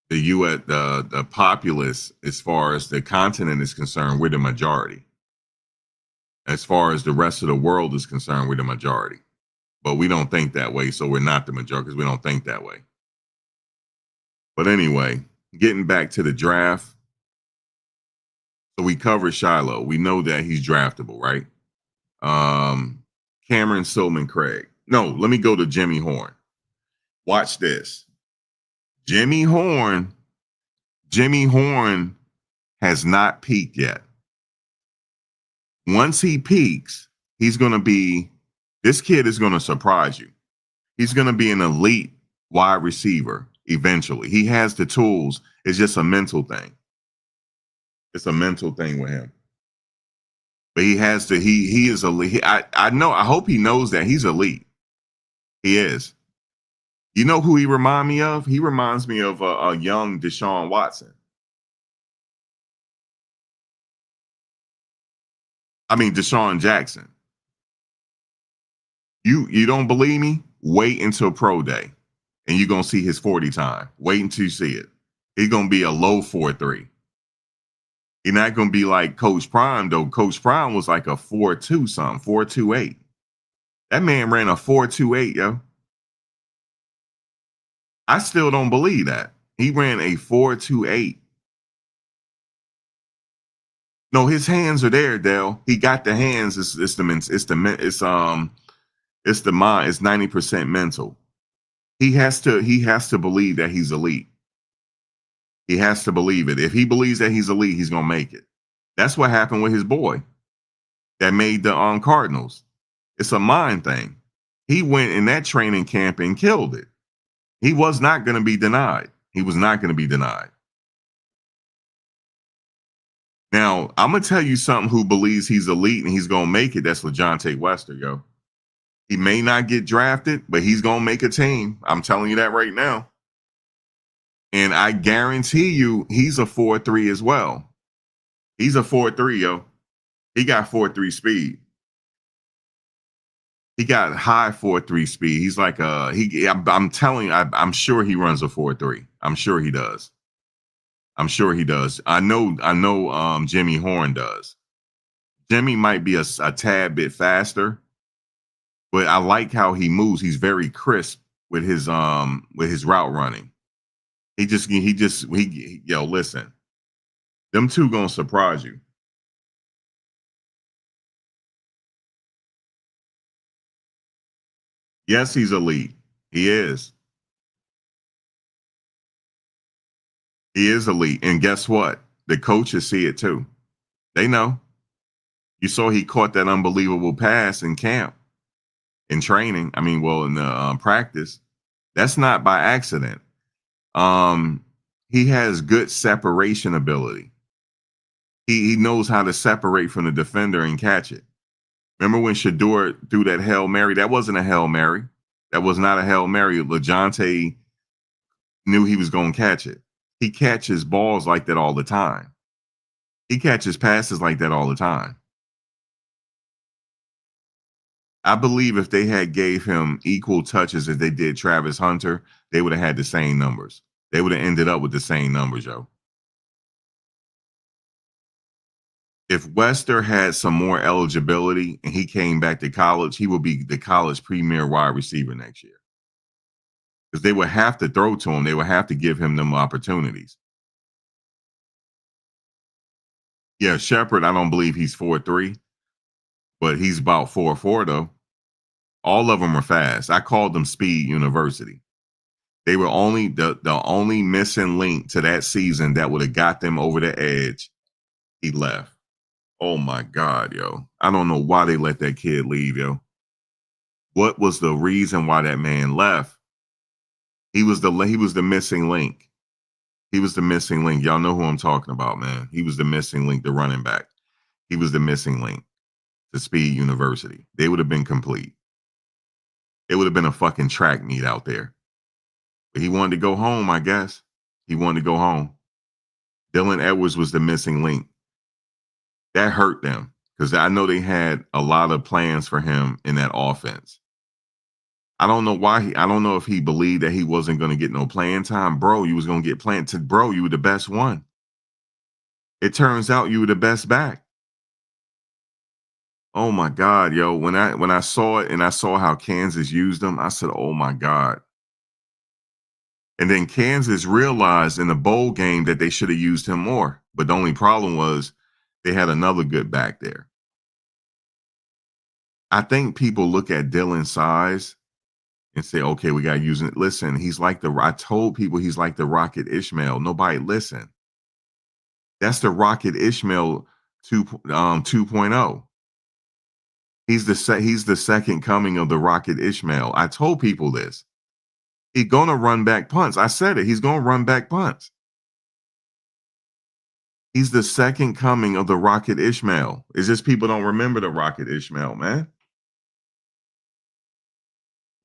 the U.S. the populace, as far as the continent is concerned, we're the majority. As far as the rest of the world is concerned, we're the majority. But we don't think that way, so we're not the majority because we don't think that way. But anyway, getting back to the draft, so we covered Shiloh. We know that he's draftable, right? Um, Cameron Silman Craig. No, let me go to Jimmy Horn. Watch this. Jimmy Horn. Jimmy Horn has not peaked yet. Once he peaks, he's going to be, this kid is going to surprise you. He's going to be an elite wide receiver eventually. He has the tools. It's just a mental thing. It's a mental thing with him. But he has to, he is elite. I know, I hope he knows that he's elite. He is. You know who he reminds me of? He reminds me of a young Deshaun Watson. I mean, Deshaun Jackson. You don't believe me? Wait until pro day and you're going to see his 40 time. Wait until you see it. He's going to be a low 4.3. He's not going to be like Coach Prime, though. Coach Prime was like a 4.2 something, 4.28. That man ran a 4.28, yo. I still don't believe that. He ran a 4.28. No, his hands are there, Dale. He got the hands. It's the mind. It's 90% mental. He has to believe that he's elite. He has to believe it. If he believes that he's elite, he's gonna make it. That's what happened with his boy that made the Cardinals. It's a mind thing. He went in that training camp and killed it. He was not going to be denied. He was not going to be denied. Now, I'm going to tell you something who believes he's elite and he's going to make it. That's LeJontay Wester, yo. He may not get drafted, but he's going to make a team. I'm telling you that right now. And I guarantee you he's a 4.3 as well. He's a 4.3, yo. He got 4.3 speed. He got high 4.3 speed. He's like I'm telling you, I'm sure he runs a 4.3. I'm sure he does. I'm sure he does. I know Jimmy Horn does. Jimmy might be a tad bit faster, but I like how he moves. He's very crisp with his route running. Yo, listen. Them two gonna surprise you. Yes, he's elite. He is. He is elite. And guess what? The coaches see it too. They know. You saw he caught that unbelievable pass in camp, in training. I mean, well, in the practice. That's not by accident. He has good separation ability. He knows how to separate from the defender and catch it. Remember when Shedeur threw that Hail Mary? That wasn't a Hail Mary. That was not a Hail Mary. LeJounte knew he was going to catch it. He catches balls like that all the time. He catches passes like that all the time. I believe if they had gave him equal touches as they did Travis Hunter, they would have had the same numbers. They would have ended up with the same numbers, yo. If Wester had some more eligibility and he came back to college, he would be the college premier wide receiver next year. Because they would have to throw to him. They would have to give him them opportunities. Yeah, Shepard, I don't believe he's 4.3, but he's about 4.4 though. All of them are fast. I called them Speed University. They were only the only missing link to that season that would have got them over the edge. He left. Oh my God, yo. I don't know why they let that kid leave, yo. What was the reason why that man left? He was the missing link. He was the missing link. Y'all know who I'm talking about, man. He was the missing link, the running back. He was the missing link to Speed University. They would have been complete. It would have been a fucking track meet out there. But he wanted to go home, I guess. He wanted to go home. Dylan Edwards was the missing link. That hurt them because I know they had a lot of plans for him in that offense. I don't know why I don't know if he believed that he wasn't going to get no playing time. Bro, you was going to get playing to bro, you were the best one. It turns out you were the best back. Oh my God, yo. When I saw it and I saw how Kansas used them, I said, oh my God. And then Kansas realized in the bowl game that they should have used him more. But the only problem was they had another good back there. I think people look at Dylan's size and say, okay, we got to use it. Listen, I told people he's like the Rocket Ishmael. Nobody listen. That's the Rocket Ishmael 2.0. He's the second coming of the Rocket Ishmael. I told people this. He's going to run back punts. I said it. He's going to run back punts. He's the second coming of the Rocket Ishmael. It's just people don't remember the Rocket Ishmael, man.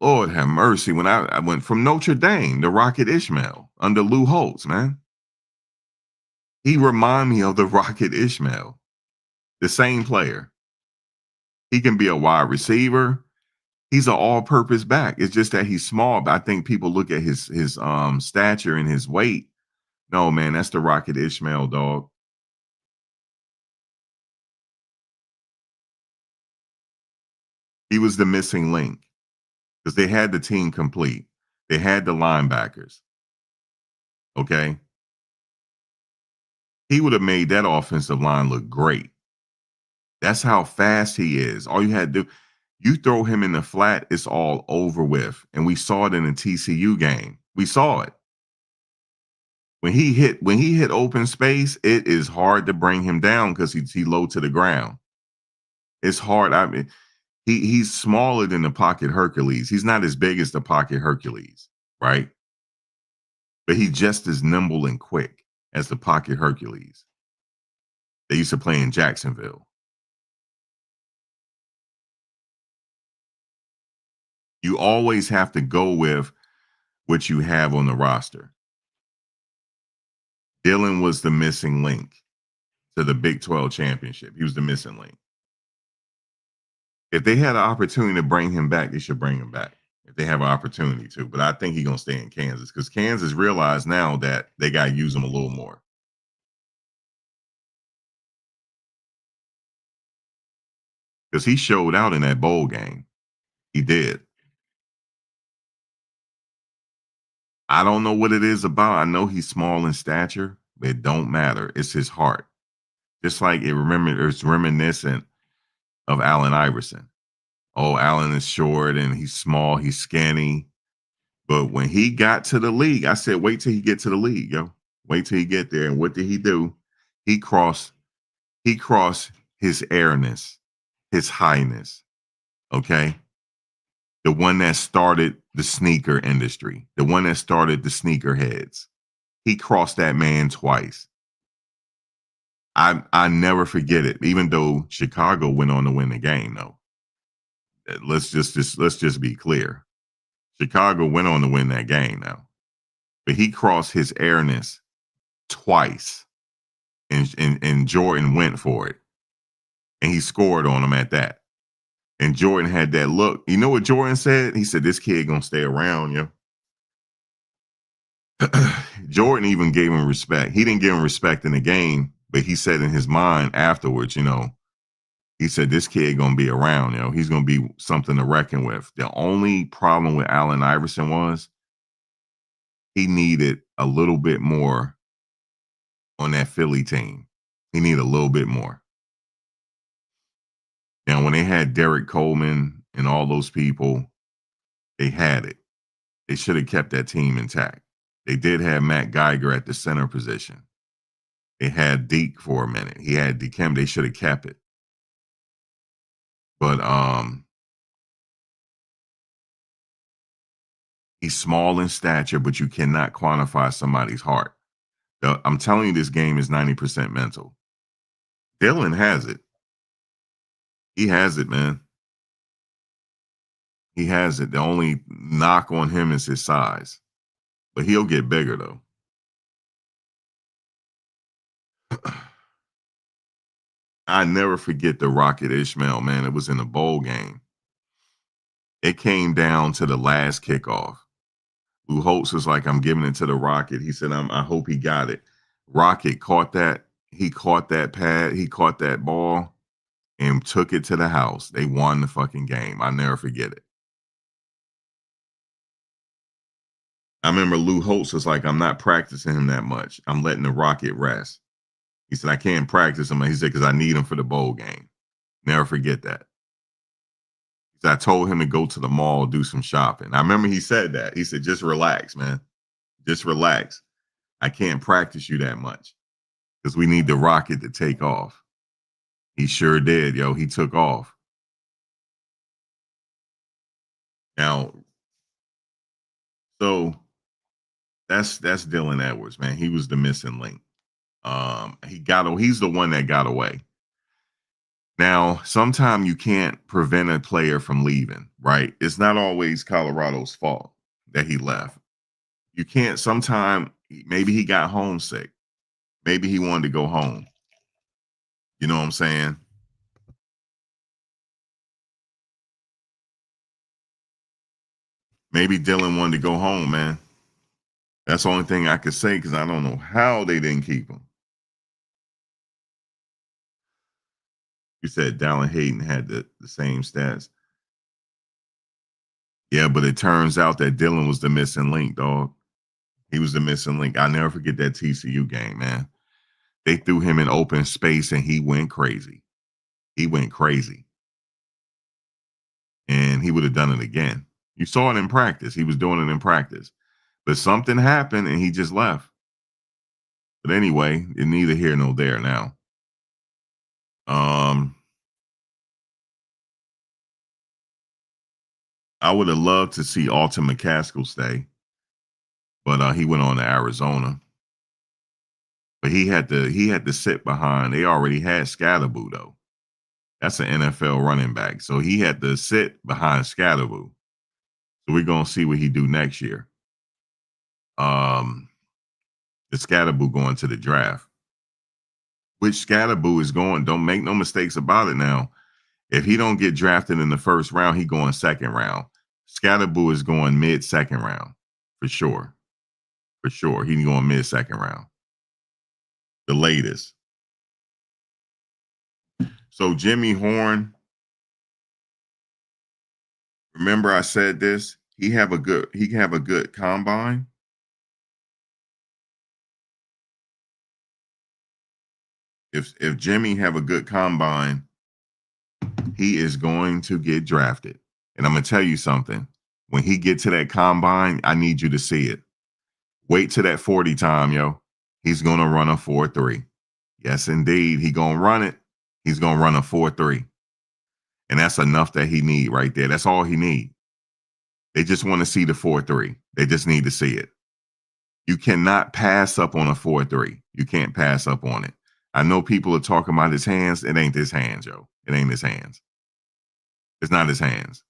Lord have mercy. When I went from Notre Dame, the Rocket Ishmael under Lou Holtz, man. He remind me of the Rocket Ishmael, the same player. He can be a wide receiver. He's an all-purpose back. It's just that he's small. But I think people look at his stature and his weight. No, man, that's the Rocket Ishmael, dog. He was the missing link because they had the team complete. They had the linebackers. Okay. He would have made that offensive line look great. That's how fast he is. All you had to do, you throw him in the flat, it's all over with. And we saw it in the TCU game. We saw it. When he hit open space, it is hard to bring him down because he low to the ground. It's hard. I mean, he's smaller than the pocket Hercules. He's not as big as the pocket Hercules, right? But he's just as nimble and quick as the pocket Hercules. They used to play in Jacksonville. You always have to go with what you have on the roster. Dylan was the missing link to the Big 12 championship. He was the missing link. If they had an opportunity to bring him back, they should bring him back. If they have an opportunity to. But I think he's going to stay in Kansas because Kansas realized now that they got to use him a little more. Because he showed out in that bowl game. He did. I don't know what it is about. I know he's small in stature, but it don't matter. It's his heart. Just like it's reminiscent of Allen Iverson. Oh, Allen is short and he's small, he's skinny. But when he got to the league, I said, wait till he get to the league, yo. Wait till he get there. And what did he do? He crossed his airness, his highness. Okay. The one that started the sneaker industry, the one that started the sneaker heads. He crossed that man twice. I never forget it. Even though Chicago went on to win the game, though. Let's just be clear. Chicago went on to win that game now. But he crossed his airness twice, and Jordan went for it. And he scored on him at that. And Jordan had that look. You know what Jordan said? He said, this kid gonna stay around, yo. Jordan even gave him respect. He didn't give him respect in the game, but he said in his mind afterwards, he said, this kid gonna be around, he's gonna be something to reckon with. The only problem with Allen Iverson was he needed a little bit more on that Philly team. He needed a little bit more. Now, when they had Derek Coleman and all those people, they had it. They should have kept that team intact. They did have Matt Geiger at the center position. They had Deke for a minute. He had Dikembe. They should have kept it. But he's small in stature, but you cannot quantify somebody's heart. I'm telling you, this game is 90% mental. Dylan has it. He has it, man. He has it. The only knock on him is his size. But he'll get bigger, though. I never forget the Rocket Ishmael, man. It was in a bowl game. It came down to the last kickoff. Lou Holtz was like, I'm giving it to the Rocket. He said, I hope he got it. Rocket caught that. He caught that pad. He caught that ball and took it to the house. They won the fucking game. I never forget it. I remember Lou Holtz was like, I'm not practicing him that much. I'm letting the Rocket rest. He said, I can't practice him. He said, because I need him for the bowl game. Never forget that. He said, I told him to go to the mall, do some shopping. I remember he said that. He said, just relax, man. Just relax. I can't practice you that much because we need the Rocket to take off. He sure did, yo. He took off. Now, so that's Dylan Edwards, man. He was the missing link. He's the one that got away. Now, sometimes you can't prevent a player from leaving, right? It's not always Colorado's fault that he left. You can't. Sometimes maybe he got homesick. Maybe he wanted to go home. You know what I'm saying? Maybe Dylan wanted to go home, man. That's the only thing I could say because I don't know how they didn't keep him. You said Dallin Hayden had the same stats. Yeah, but it turns out that Dylan was the missing link, dog. He was the missing link. I'll never forget that TCU game, man. They threw him in open space and he went crazy. He went crazy. And he would have done it again. You saw it in practice. He was doing it in practice. But something happened and he just left. But anyway, it's neither here nor there now. I would have loved to see Alton McCaskill stay, but he went on to Arizona. But he had to sit behind. They already had Scatterboo though. That's an NFL running back, so he had to sit behind Scatterboo. So we're gonna see what he do next year. The Scatterboo going to the draft. Which Scatterboo is going? Don't make no mistakes about it now. If he don't get drafted in the first round, he going second round. Scatterboo is going mid-second round for sure. For sure, he's going mid-second round. The latest. So Jimmy Horn, remember I said this? He can have a good combine. If Jimmy have a good combine, he is going to get drafted. And I'm gonna tell you something. When he get to that combine, I need you to see it. Wait till that 40 time, yo. He's gonna run a 4.3. Yes, indeed. He gonna run it. He's gonna run a 4.3. And that's enough that he need right there. That's all he need. They just want to see the 4.3. They just need to see it. You cannot pass up on a 4.3. You can't pass up on it. I know people are talking about his hands. It ain't his hands, yo. It ain't his hands. It's not his hands.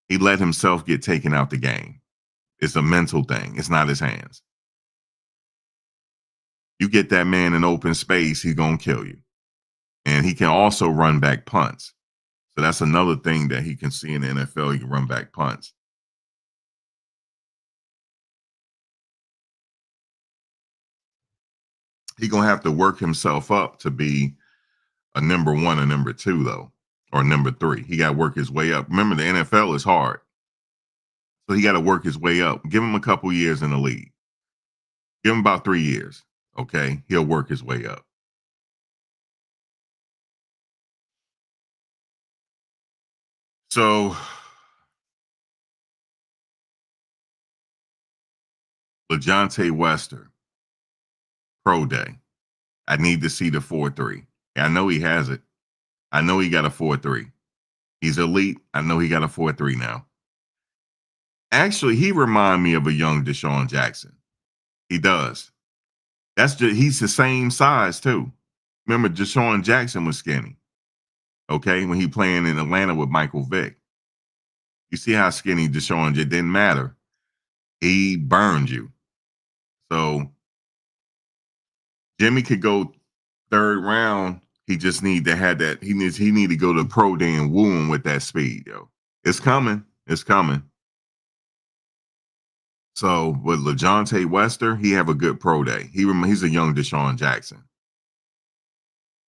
He let himself get taken out the game. It's a mental thing. It's not his hands. You get that man in open space, he's going to kill you. And he can also run back punts. So that's another thing that he can see in the NFL. He can run back punts. He's going to have to work himself up to be a number one or number two, though, or number three. He got to work his way up. Remember, the NFL is hard. So he got to work his way up. Give him a couple years in the league. Give him about 3 years. Okay. He'll work his way up. So LeJontay Wester, pro day. I need to see the 4.3. I know he has it. I know he got a 4.3. He's elite. I know he got a 4.3 now. Actually, he remind me of a young Deshaun Jackson. He does. He's the same size too. Remember, Deshaun Jackson was skinny. Okay, when he playing in Atlanta with Michael Vick. You see how skinny Deshaun just didn't matter. He burned you. So Jimmy could go third round. He just need to have that. He need to go to pro day and woo him with that speed, yo. It's coming. It's coming. So with LeJontay Wester, he have a good pro day. He's a young Deshaun Jackson.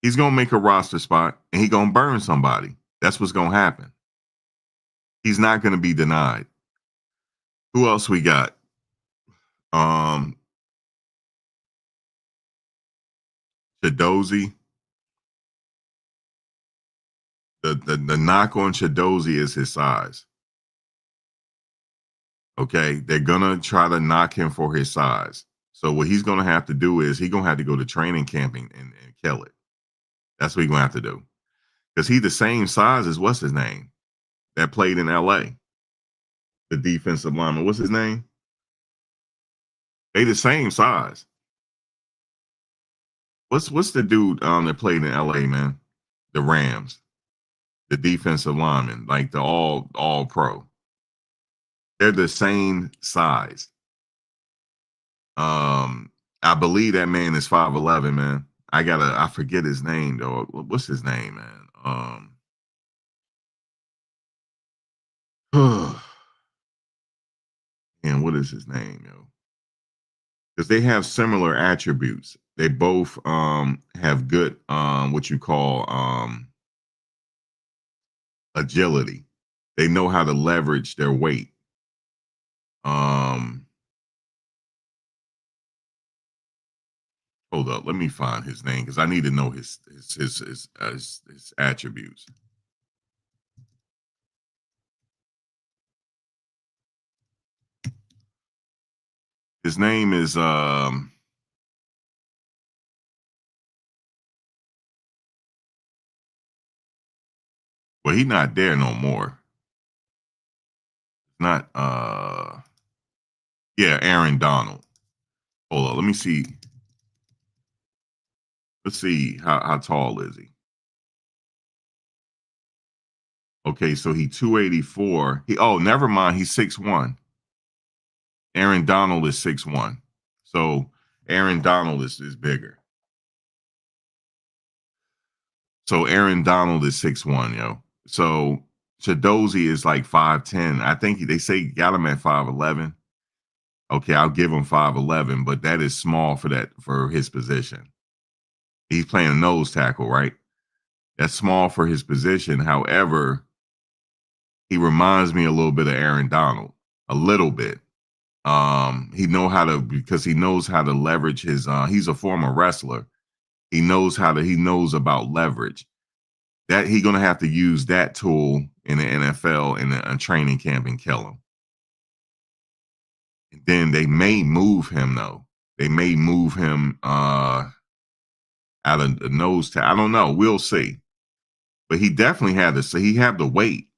He's gonna make a roster spot and he gonna burn somebody. That's what's gonna happen. He's not gonna be denied. Who else we got? Chidozie. The knock on Chidozie is his size. Okay, they're gonna try to knock him for his size. So what he's gonna have to do is he's gonna have to go to training camping and kill it. That's what he's gonna have to do. Because he's the same size as what's his name that played in LA. The defensive lineman. What's his name? They the same size. What's the dude that played in LA, man? The Rams. The defensive lineman, like the all pro. They're the same size. I believe that man is 5'11", man. I forget his name though. What's his name, man? And what is his name, yo? Because they have similar attributes. They both have good what you call agility. They know how to leverage their weight. Hold up, let me find his name because I need to know his attributes. His name is well, he's not there no more. Not yeah, Aaron Donald. Hold on, let me see. Let's see how tall is he? Okay, so he 284. Never mind, he's 6'1". Aaron Donald is 6'1". So Aaron Donald is bigger. So Aaron Donald is 6'1", yo. So Chidozie is like 5'10". I think they say got him at 5'11". Okay, I'll give him 5'11", but that is small for his position. He's playing a nose tackle, right? That's small for his position. However, he reminds me a little bit of Aaron Donald, a little bit. He knows how to leverage his. He's a former wrestler. He knows about leverage. That he's gonna have to use that tool in the NFL in a training camp and kill him. And then they may move him though. They may move him out of the nose tackle. I don't know. We'll see. But he definitely had to. So he have the weight.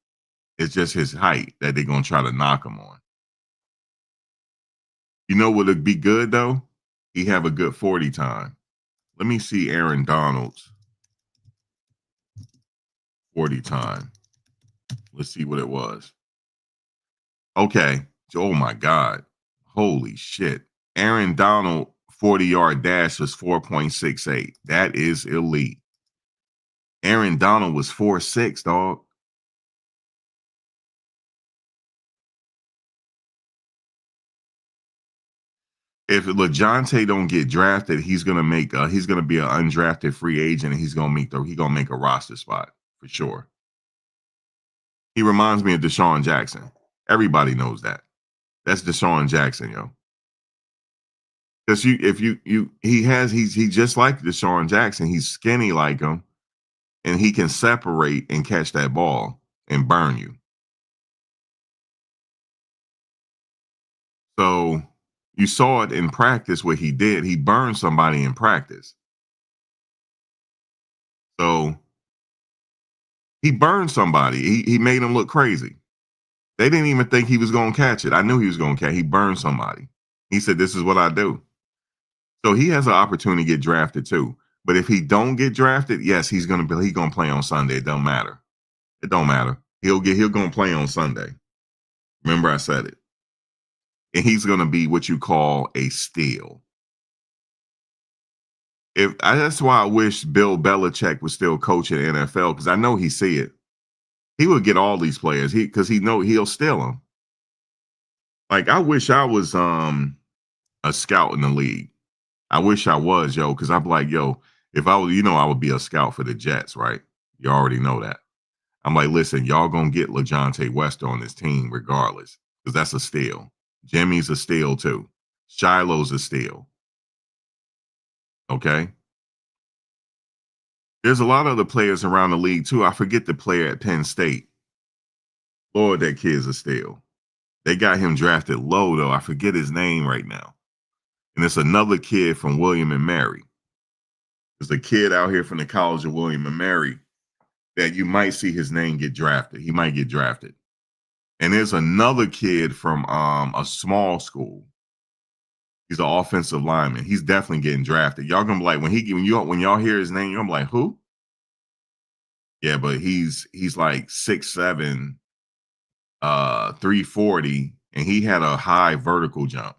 It's just his height that they're gonna try to knock him on. You know what would be good though? He have a good 40 time. Let me see Aaron Donald's 40 time. Let's see what it was. Okay. Oh my God. Holy shit. Aaron Donald 40-yard dash was 4.68. That is elite. Aaron Donald was 4.6, dog. If LeJounte don't get drafted, he's gonna be an undrafted free agent, and he's gonna make a roster spot for sure. He reminds me of Deshaun Jackson. Everybody knows that. That's Deshaun Jackson, yo. Because he's just like Deshaun Jackson. He's skinny like him, and he can separate and catch that ball and burn you. So you saw it in practice what he did. He burned somebody in practice. So he burned somebody. He made him look crazy. They didn't even think he was going to catch it. I knew he was going to catch it. He burned somebody. He said, "This is what I do." So he has an opportunity to get drafted too. But if he don't get drafted, yes, he's gonna play on Sunday. It don't matter. It don't matter. He'll gonna play on Sunday. Remember I said it. And he's gonna be what you call a steal. That's why I wish Bill Belichick was still coaching the NFL, because I know he see it. He would get all these players. Because he know he'll steal them. Like, I wish I was a scout in the league. I wish I was, yo, because I'm like, yo, if I was, I would be a scout for the Jets, right? You already know that. I'm like, listen, y'all gonna get LeJounte West on this team regardless, because that's a steal. Jimmy's a steal too. Shiloh's a steal. Okay. There's a lot of other players around the league too. I forget the player at Penn State. Lord, that kid's a steal. They got him drafted low though. I forget his name right now. And it's another kid from William and Mary. There's a kid out here from the College of William and Mary that you might see his name get drafted. He might get drafted. And there's another kid from a small school. He's an offensive lineman. He's definitely getting drafted. Y'all gonna be like, when y'all hear his name, you're gonna be like, who? Yeah, but he's like 6'7", 340, and he had a high vertical jump.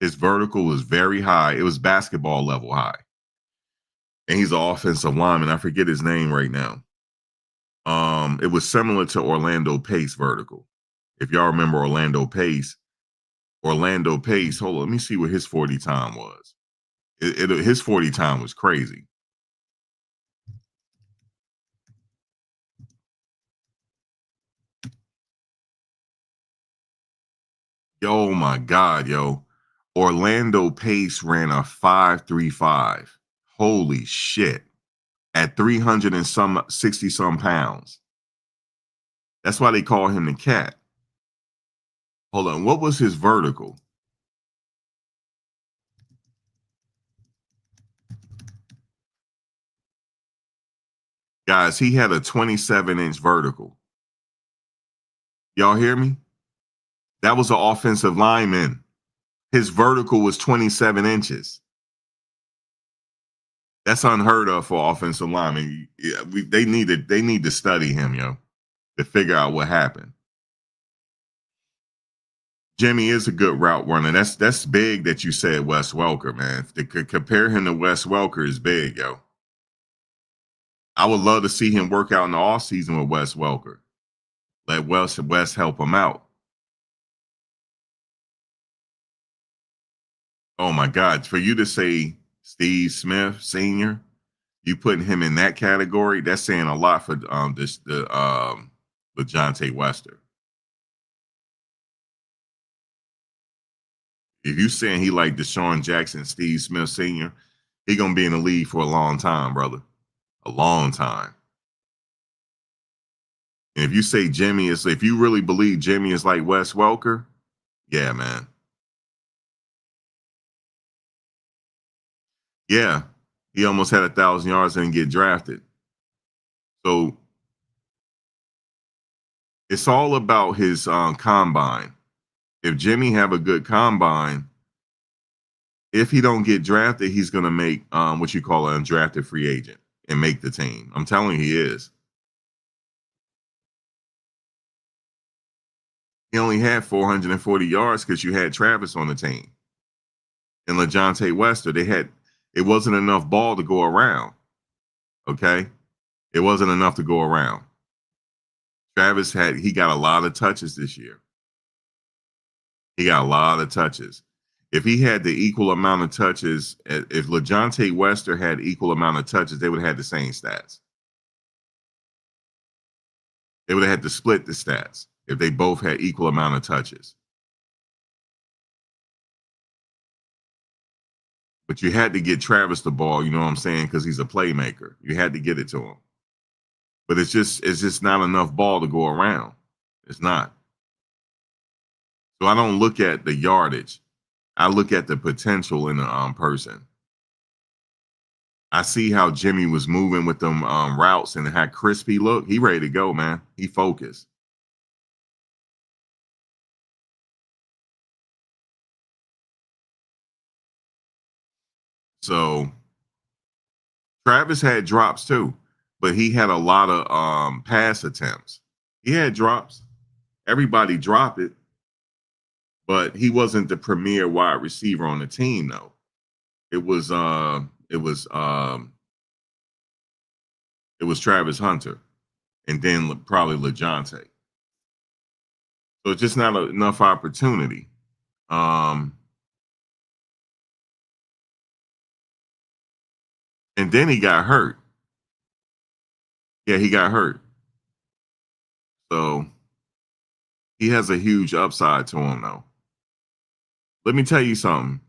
His vertical was very high. It was basketball level high. And he's an offensive lineman. I forget his name right now. It was similar to Orlando Pace vertical. If y'all remember Orlando Pace, hold on, let me see what his 40 time was. His 40 time was crazy. Yo, my God, yo. Orlando Pace ran a 5.35. Holy shit. At 300 and some 60 some pounds. That's why they call him the cat. Hold on, what was his vertical? Guys, he had a 27-inch vertical. Y'all hear me? That was an offensive lineman. His vertical was 27 inches. That's unheard of for offensive linemen. They need to study him, yo, to figure out what happened. Jimmy is a good route runner. That's big that you said Wes Welker, man. To compare him to Wes Welker is big, yo. I would love to see him work out in the offseason with Wes Welker. Let Wes help him out. Oh my God, for you to say Steve Smith Sr., you putting him in that category, that's saying a lot for LeJounte Wester. If you saying he like Deshaun Jackson, Steve Smith Sr., he gonna be in the league for a long time, brother. A long time. And if you say if you really believe Jimmy is like Wes Welker, yeah, man. Yeah. He almost had 1,000 yards and get drafted. So it's all about his combine. If Jimmy have a good combine, If he don't get drafted, he's gonna make what you call an undrafted free agent and make the team. I'm telling you, he is. He only had 440 yards because you had Travis on the team and LaJohntay Wester. It wasn't enough ball to go around. Okay, it wasn't enough to go around. He got a lot of touches this year. He got a lot of touches. If he had the equal amount of touches, if LaJohntay Wester had equal amount of touches, they would have had the same stats. They would have had to split the stats if they both had equal amount of touches. But you had to get Travis the ball, you know what I'm saying? Because he's a playmaker. You had to get it to him. But it's just not enough ball to go around. It's not. So I don't look at the yardage. I look at the potential in the person. I see how Jimmy was moving with them routes and how crisp he looked. He ready to go, man. He focused. So Travis had drops too, but he had a lot of pass attempts. He had drops. Everybody dropped it, but he wasn't the premier wide receiver on the team, though. It was Travis Hunter, and then probably LaJohntay. So it's just not enough opportunity. And then he got hurt. Yeah, he got hurt. So he has a huge upside to him, though. Let me tell you something.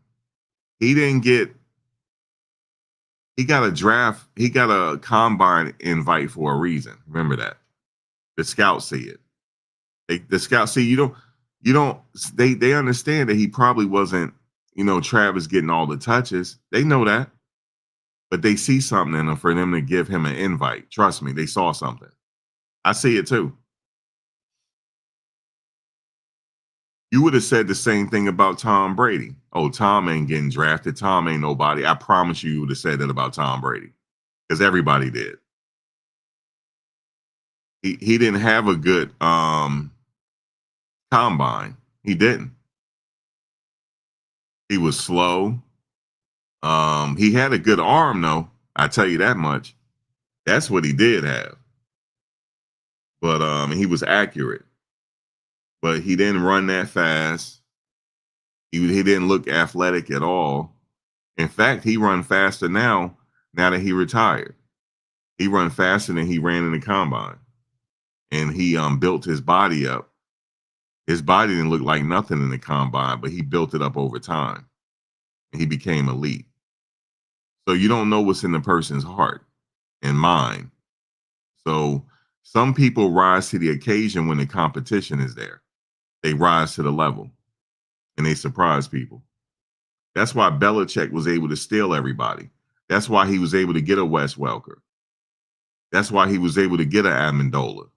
He didn't get. He got a draft. He got a combine invite for a reason. Remember that. The scouts see it. The scouts see you don't. They understand that he probably wasn't. Travis getting all the touches. They know that, but they see something in him for them to give him an invite. Trust me, they saw something. I see it too. You would have said the same thing about Tom Brady. Oh, Tom ain't getting drafted. Tom ain't nobody. I promise you would have said that about Tom Brady because everybody did. He didn't have a good combine. He didn't. He was slow. He had a good arm, though. I tell you that much. That's what he did have. But he was accurate. But he didn't run that fast. He didn't look athletic at all. In fact, he run faster now that he retired. He run faster than he ran in the combine. And he built his body up. His body didn't look like nothing in the combine, but he built it up over time. And he became elite. So you don't know what's in the person's heart and mind. So some people rise to the occasion when the competition is there. They rise to the level and they surprise people. That's why Belichick was able to steal everybody. That's why he was able to get a Wes Welker. That's why he was able to get an Amendola.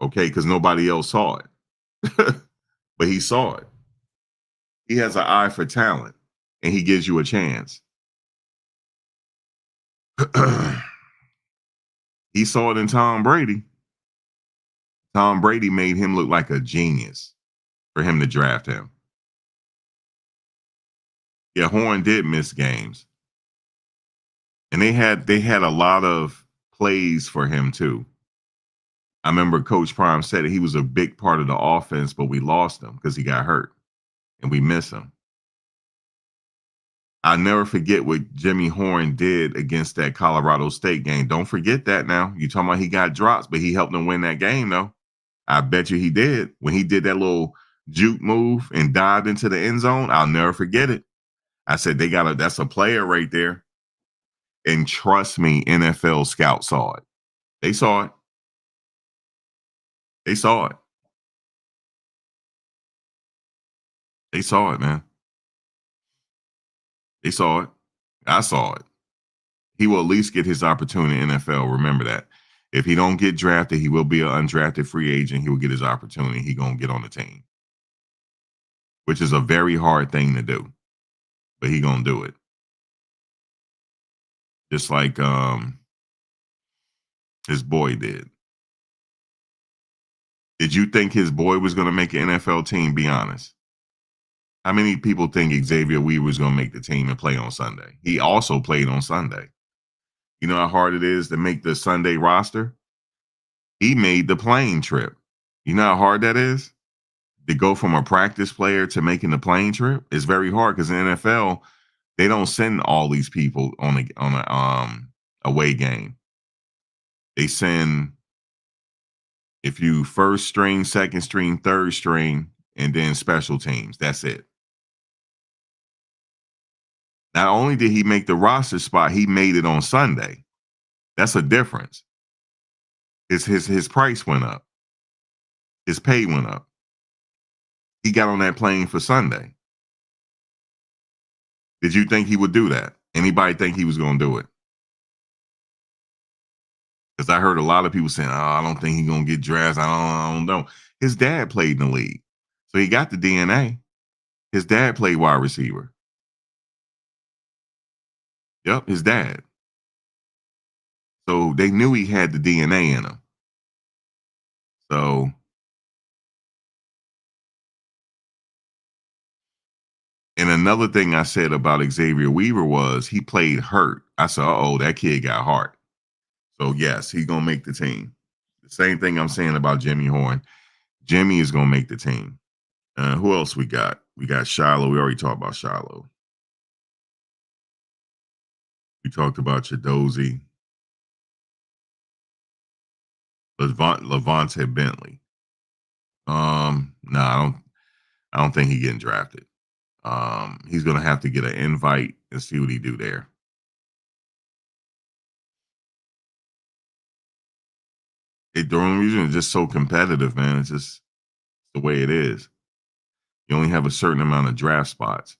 Okay, because nobody else saw it. But he saw it. He has an eye for talent, and he gives you a chance. He saw it in Tom Brady. Tom Brady made him look like a genius for him to draft him. Yeah, Horn did miss games. And they had a lot of plays for him too. I remember Coach Prime said he was a big part of the offense, but we lost him because he got hurt and we miss him. I'll never forget what Jimmy Horn did against that Colorado State game. Don't forget that now. You talking about he got drops, but he helped them win that game, though. I bet you he did. When he did that little juke move and dived into the end zone, I'll never forget it. I said, that's a player right there. And trust me, NFL scouts saw it. They saw it. They saw it. They saw it, man. They saw it. I saw it. He will at least get his opportunity in NFL. Remember that. If he don't get drafted, he will be an undrafted free agent. He will get his opportunity. He going to get on the team, which is a very hard thing to do. but he gonna do it. Just like his boy did. Did you think his boy was gonna make an NFL team? Be honest. How many people think Xavier Weaver was gonna make the team and play on Sunday? He also played on Sunday. You know how hard it is to make the Sunday roster? He made the plane trip. You know how hard that is? To go from a practice player to making the plane trip? It's very hard because in the NFL, they don't send all these people on a away game. They send if you first string, second string, third string, and then special teams. That's it. Not only did he make the roster spot, he made it on Sunday. That's a difference. His price went up. His pay went up. He got on that plane for Sunday. Did you think he would do that? Anybody think he was going to do it? Because I heard a lot of people saying, "Oh, I don't think he's going to get drafted. I don't know." His dad played in the league, so he got the DNA. His dad played wide receiver. Yep, his dad. So they knew he had the DNA in him. So, and another thing I said about Xavier Weaver was he played hurt. I said, "Oh, that kid got heart." So yes, he's gonna make the team. The same thing I'm saying about Jimmy Horn. Jimmy is gonna make the team. Who else we got? We got Shiloh. We already talked about Shiloh. We talked about Chidozie, Levante Bentley. No, I don't think he's getting drafted. He's gonna have to get an invite and see what he do there. The only reason is just so competitive, man. It's just the way it is. You only have a certain amount of draft spots.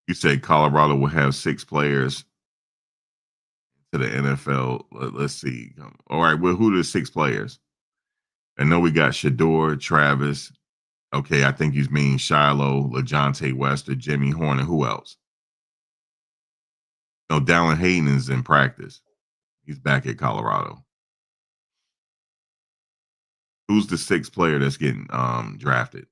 You said Colorado will have 6 players to the NFL. Let's see. All right, well, who are the 6 players? I know we got Shedeur, Travis. Okay, I think you mean Shiloh, LeJontay West, or Jimmy Horn, and who else? No, Dallin Hayden is in practice. He's back at Colorado. Who's the 6th player that's getting drafted?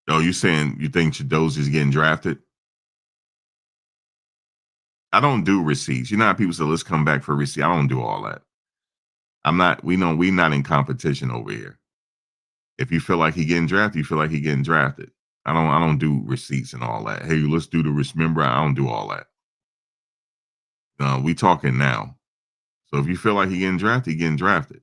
Oh, you saying you think Chidozie's getting drafted? I don't do receipts. You know how people say, let's come back for receipt. I don't do all that. I'm not, we know we not in competition over here. If you feel like he getting drafted, you feel like he getting drafted. I don't do receipts and all that. Hey, let's do the remember. I don't do all that. We talking now. So if you feel like he getting drafted.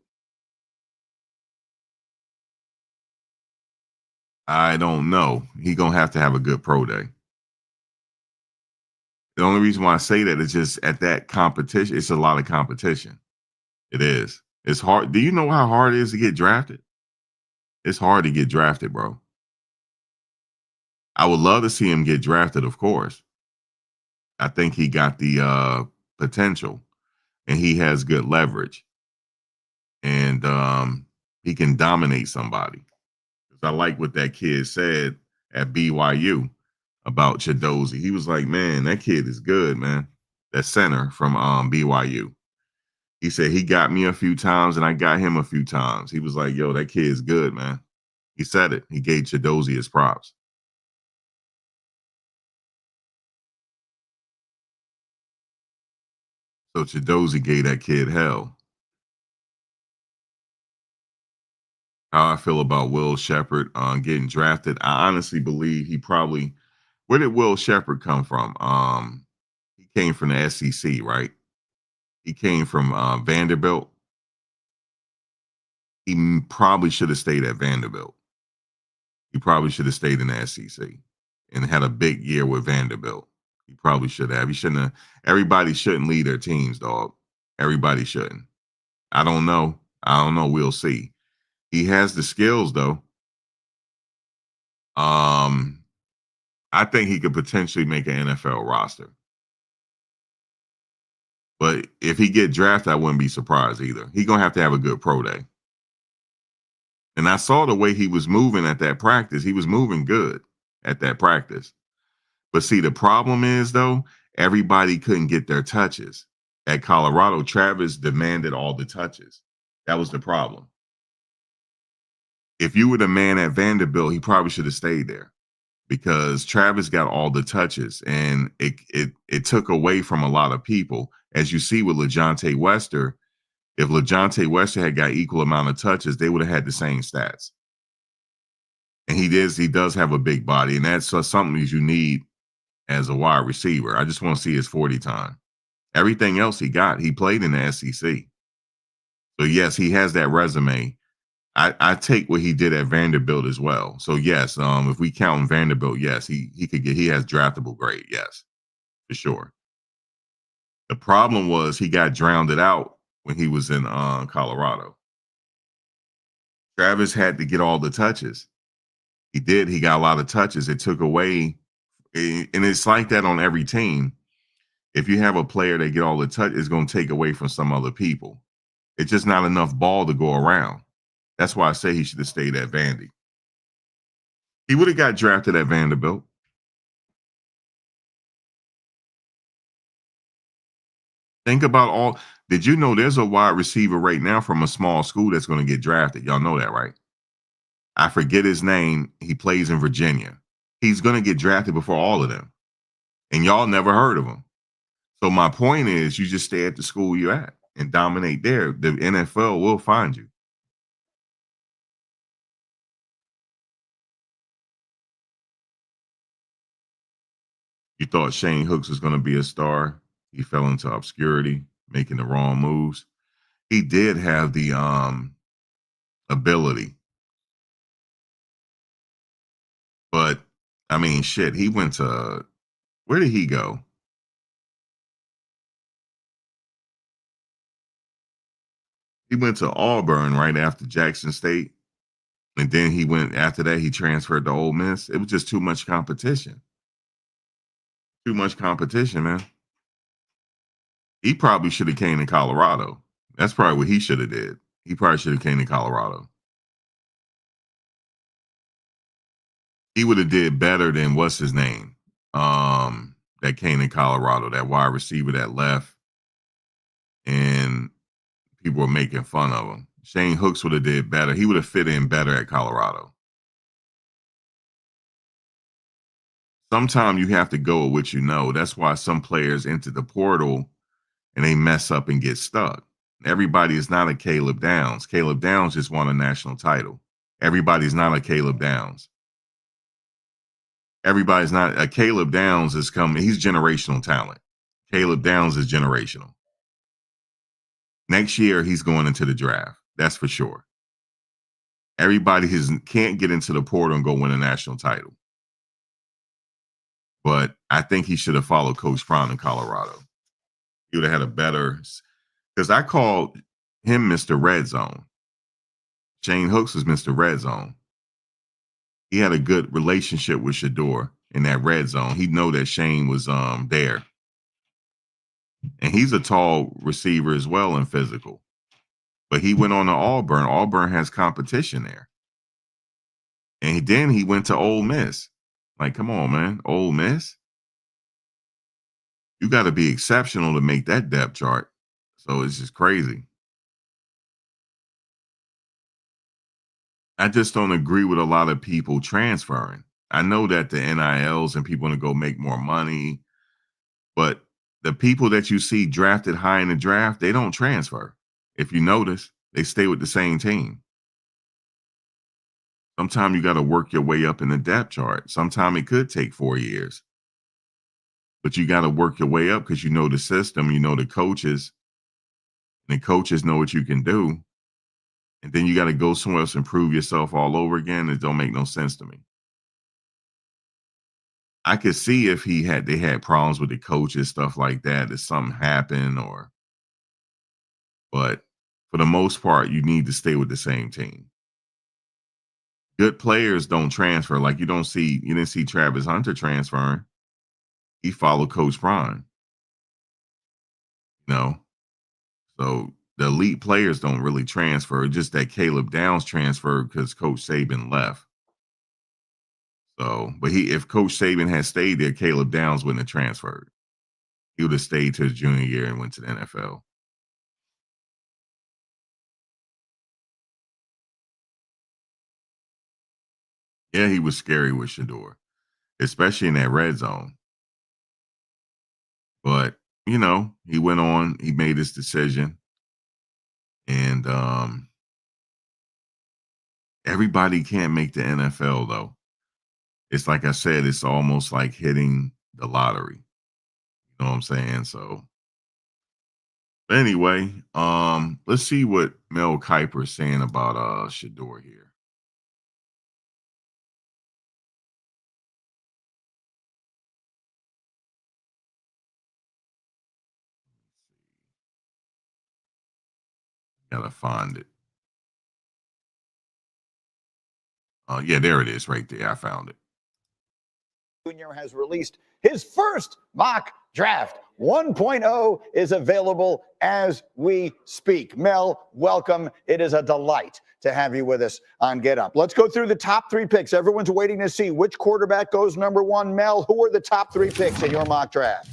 I don't know. He gonna have to have a good pro day. The only reason why I say that is just at that competition, it's a lot of competition. It is. It's hard. Do you know how hard it is to get drafted? It's hard to get drafted, bro. I would love to see him get drafted, of course. I think he got the potential and he has good leverage and he can dominate somebody. I like what that kid said at BYU about Chidozie. He was like, man, that kid is good, man. That center from BYU. He said he got me a few times and I got him a few times. He was like, yo, that kid is good, man. He said it. He gave Chidozie his props. So Chidozie gave that kid hell. How I feel about Will Shepherd getting drafted. I honestly believe he probably. Where did Will Shepherd come from? He came from the SEC, right? He came from Vanderbilt. Probably should have stayed at Vanderbilt. He probably should have stayed in the SEC and had a big year with Vanderbilt. He probably should have. He shouldn't have. Everybody shouldn't lead their teams, dog. Everybody shouldn't. I don't know. I don't know. We'll see. He has the skills though. Um, I think he could potentially make an NFL roster. But if he get drafted, I wouldn't be surprised either. He gonna have to have a good pro day. And I saw the way he was moving at that practice. He was moving good at that practice. But see, the problem is though, everybody couldn't get their touches. At Colorado, Travis demanded all the touches. That was the problem. If you were the man at Vanderbilt, he probably should have stayed there because Travis got all the touches and it took away from a lot of people. As you see with LeJontay Wester, if LeJontay Wester had got equal amount of touches, they would have had the same stats. And he does have a big body, and that's something that you need as a wide receiver. I just want to see his 40 time. Everything else he got, he played in the SEC. So yes, he has that resume. I take what he did at Vanderbilt as well. So yes, if we count Vanderbilt, yes, he has draftable grade, yes, for sure. The problem was he got drowned out when he was in Colorado. Travis had to get all the touches. He did. He got a lot of touches. It took away, and it's like that on every team. If you have a player that get all the touch, it's going to take away from some other people. It's just not enough ball to go around. That's why I say he should have stayed at Vandy. He would have got drafted at Vanderbilt. Think about all. Did you know there's a wide receiver right now from a small school that's going to get drafted? Y'all know that, right? I forget his name. He plays in Virginia. He's going to get drafted before all of them. And y'all never heard of him. So my point is you just stay at the school you're at and dominate there. The NFL will find you. You thought Shane Hooks was going to be a star. He fell into obscurity, making the wrong moves. He did have the ability, but I mean, shit. He went to where did he go? He went to Auburn right after Jackson State, and then he went after that. He transferred to Ole Miss. It was just too much competition. Too much competition, man. He probably should have came to Colorado. That's probably what he should have did. He probably should have came to Colorado. He would have did better than what's his name? That came to Colorado, that wide receiver that left, and people were making fun of him. Shane Hooks would have did better. He would have fit in better at Colorado. Sometimes you have to go with what you know. That's why some players enter the portal and they mess up and get stuck. Everybody is not a Caleb Downs. Caleb Downs just won a national title. Everybody's not a Caleb Downs. Everybody's not a Caleb Downs is coming. He's generational talent. Caleb Downs is generational. Next year, he's going into the draft. That's for sure. Everybody can't get into the portal and go win a national title. But I think he should have followed Coach Prime in Colorado. He would have had a better, because I called him Mr. Red Zone. Shane Hooks was Mr. Red Zone. He had a good relationship with Shedeur in that red zone. He'd know that Shane was there. And he's a tall receiver as well and physical. But he went on to Auburn. Auburn has competition there. And then he went to Ole Miss. Like, come on, man. Ole Miss? You got to be exceptional to make that depth chart. So it's just crazy. I just don't agree with a lot of people transferring. I know that the NILs and people want to go make more money, but the people that you see drafted high in the draft, they don't transfer. If you notice, they stay with the same team. Sometimes you got to work your way up in the depth chart. Sometimes it could take 4 years, but you got to work your way up because you know the system, you know the coaches, and the coaches know what you can do. And then you got to go somewhere else and prove yourself all over again. It don't make no sense to me. I could see if they had problems with the coaches, stuff like that, if something happened but for the most part, you need to stay with the same team. Good players don't transfer. Like you didn't see Travis Hunter transferring. He followed Coach Prime, you know. So the elite players don't really transfer. Just that Caleb Downs transferred because Coach Saban left. So, but if Coach Saban had stayed there, Caleb Downs wouldn't have transferred. He would have stayed to his junior year and went to the NFL. Yeah, he was scary with Shedeur, especially in that red zone. But he went on. He made his decision, and everybody can't make the NFL though. It's like I said, it's almost like hitting the lottery. You know what I'm saying? So anyway, let's see what Mel Kiper is saying about Shedeur here. Gotta find it. Yeah, there it is, right there. I found it. Jr. has released his first mock draft. 1.0 is available as we speak. Mel, welcome. It is a delight to have you with us on Get Up. Let's go through the top 3 picks. Everyone's waiting to see which quarterback goes number 1. Mel, who are the top 3 picks in your mock draft?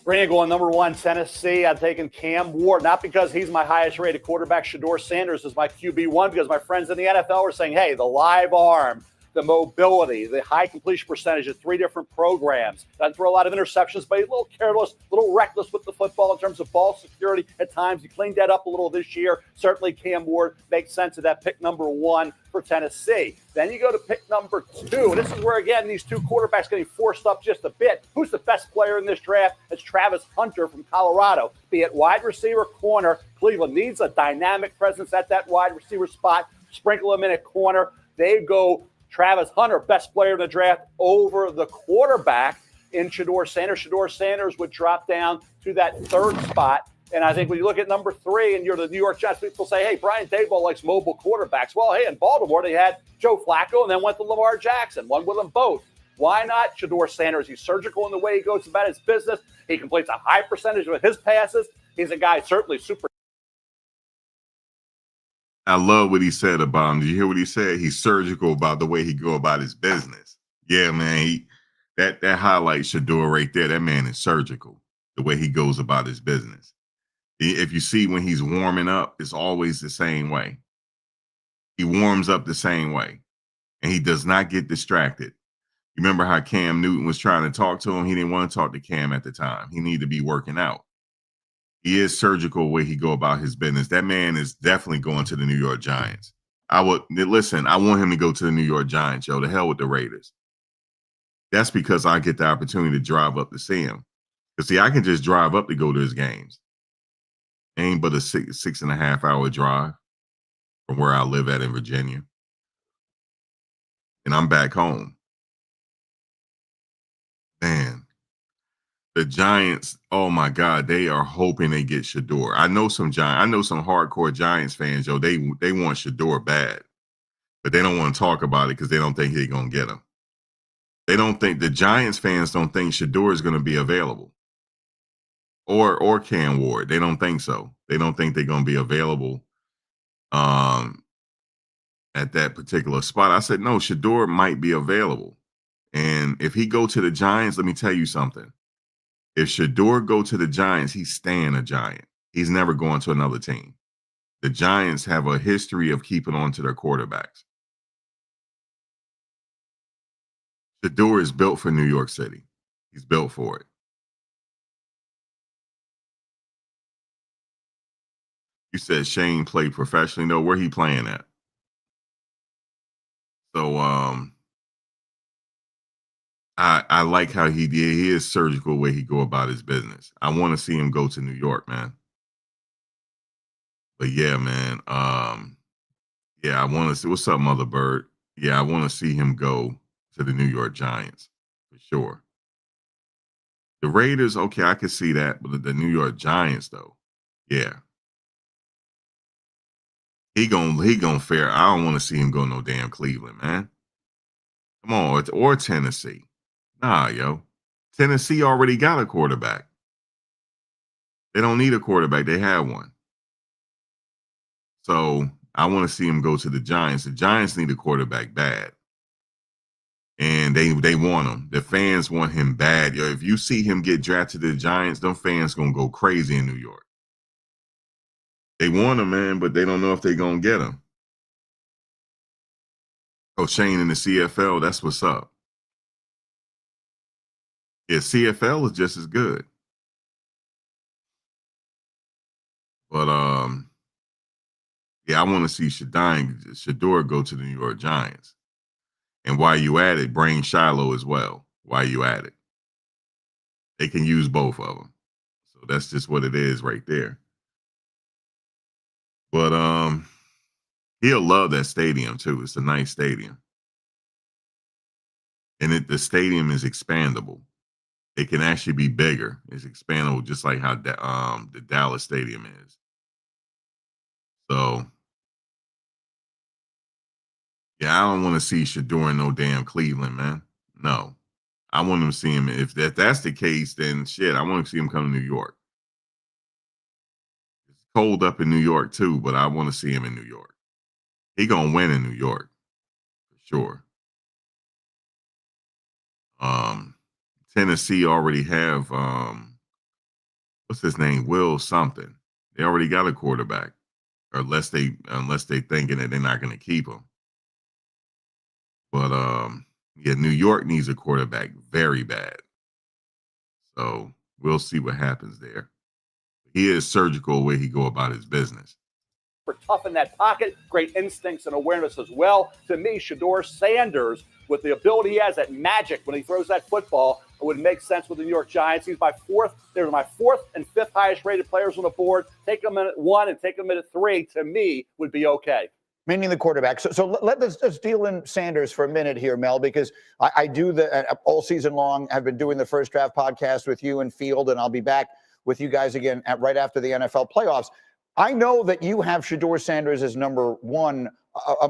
Brandon going number 1, Tennessee. I'm taking Cam Ward, not because he's my highest rated quarterback. Shedeur Sanders is my QB1 because my friends in the NFL were saying, hey, the live arm, the mobility, the high completion percentage of 3 different programs. Doesn't throw a lot of interceptions, but he's a little careless, a little reckless with the football in terms of ball security at times. He cleaned that up a little this year. Certainly Cam Ward makes sense of that pick number 1 for Tennessee. Then you go to pick number 2. This is where, again, these 2 quarterbacks getting forced up just a bit. Who's the best player in this draft? It's Travis Hunter from Colorado. Be it wide receiver, corner. Cleveland needs a dynamic presence at that wide receiver spot. Sprinkle him in at corner. They go Travis Hunter, best player in the draft, over the quarterback in Shedeur Sanders. Shedeur Sanders would drop down to that 3rd spot. And I think when you look at number 3 and you're the New York Jets, people say, hey, Brian Daboll likes mobile quarterbacks. Well, hey, in Baltimore, they had Joe Flacco and then went to Lamar Jackson, one with them both. Why not Shedeur Sanders? He's surgical in the way he goes about his business. He completes a high percentage of his passes. He's a guy certainly super. I love what he said about him. Did you hear what he said? He's surgical about the way he go about his business. Yeah, man. That highlights Shedeur right there. That man is surgical, the way he goes about his business. If you see when he's warming up, it's always the same way. He warms up the same way, and he does not get distracted. You remember how Cam Newton was trying to talk to him? He didn't want to talk to Cam at the time. He needed to be working out. He is surgical way he go about his business. That man is definitely going to the New York Giants. I want him to go to the New York Giants, yo. The hell with the Raiders. That's because I get the opportunity to drive up to see him. Because see, I can just drive up to go to his games. Ain't but a 6.5 hour drive from where I live at in Virginia. And I'm back home. Man, the Giants, oh my God, they are hoping they get Shedeur. I know some hardcore Giants fans, yo. They want Shedeur bad, but they don't want to talk about it because they don't think they're gonna get him. They don't think the Giants fans don't think Shedeur is gonna be available. Or Cam Ward. They don't think so. They don't think they're gonna be available at that particular spot. I said, no, Shedeur might be available. And if he go to the Giants, let me tell you something. If Shedeur go to the Giants, he's staying a Giant. He's never going to another team. The Giants have a history of keeping on to their quarterbacks. Shedeur is built for New York City. He's built for it. You said Shane played professionally. No, where he playing at? So I like how he did. He is surgical way he go about his business. I want to see him go to New York, man. But yeah, man. Yeah, I want to see what's up, Mother Bird. Yeah, I want to see him go to the New York Giants for sure. The Raiders, okay, I could see that, but the New York Giants, though, yeah, he gonna fare. I don't want to see him go no damn Cleveland, man. Come on, or Tennessee. Nah, yo, Tennessee already got a quarterback. They don't need a quarterback. They have one. So I want to see him go to the Giants. The Giants need a quarterback bad. And they want him. The fans want him bad. Yo, if you see him get drafted to the Giants, them fans gonna go crazy in New York. They want him, man, but they don't know if they're gonna get him. Oh, Shane in the CFL, that's what's up. Yeah, CFL is just as good. But yeah, I want to see Shedeur go to the New York Giants. And while you at it, bring Shiloh as well. While you at it. They can use both of them. So that's just what it is right there. But he'll love that stadium too. It's a nice stadium. And the stadium is expandable. It can actually be bigger. It's expandable just like how the Dallas stadium is. So yeah, I don't want to see Shedeur in no damn Cleveland, man. No. I want to see him. If that's the case, then shit, I want to see him come to New York. It's cold up in New York too, but I want to see him in New York. He gonna win in New York for sure. Um, Tennessee already have what's his name, Will something. They already got a quarterback, or unless they thinking that they're not going to keep him. But yeah, New York needs a quarterback very bad. So we'll see what happens there. He is surgical where he go about his business. For tough in that pocket, great instincts and awareness as well. To me, Shedeur Sanders, with the ability he has, that magic when he throws that football, it would make sense with the New York Giants. He's they're my fourth and fifth highest rated players on the board. Take them at 1 and take them at 3, to me, would be okay. Meaning the quarterback. So let's just deal in Sanders for a minute here, Mel, because I do the all season long. I've been doing the First Draft podcast with you and Field, and I'll be back with you guys again right after the NFL playoffs. I know that you have Shedeur Sanders as number 1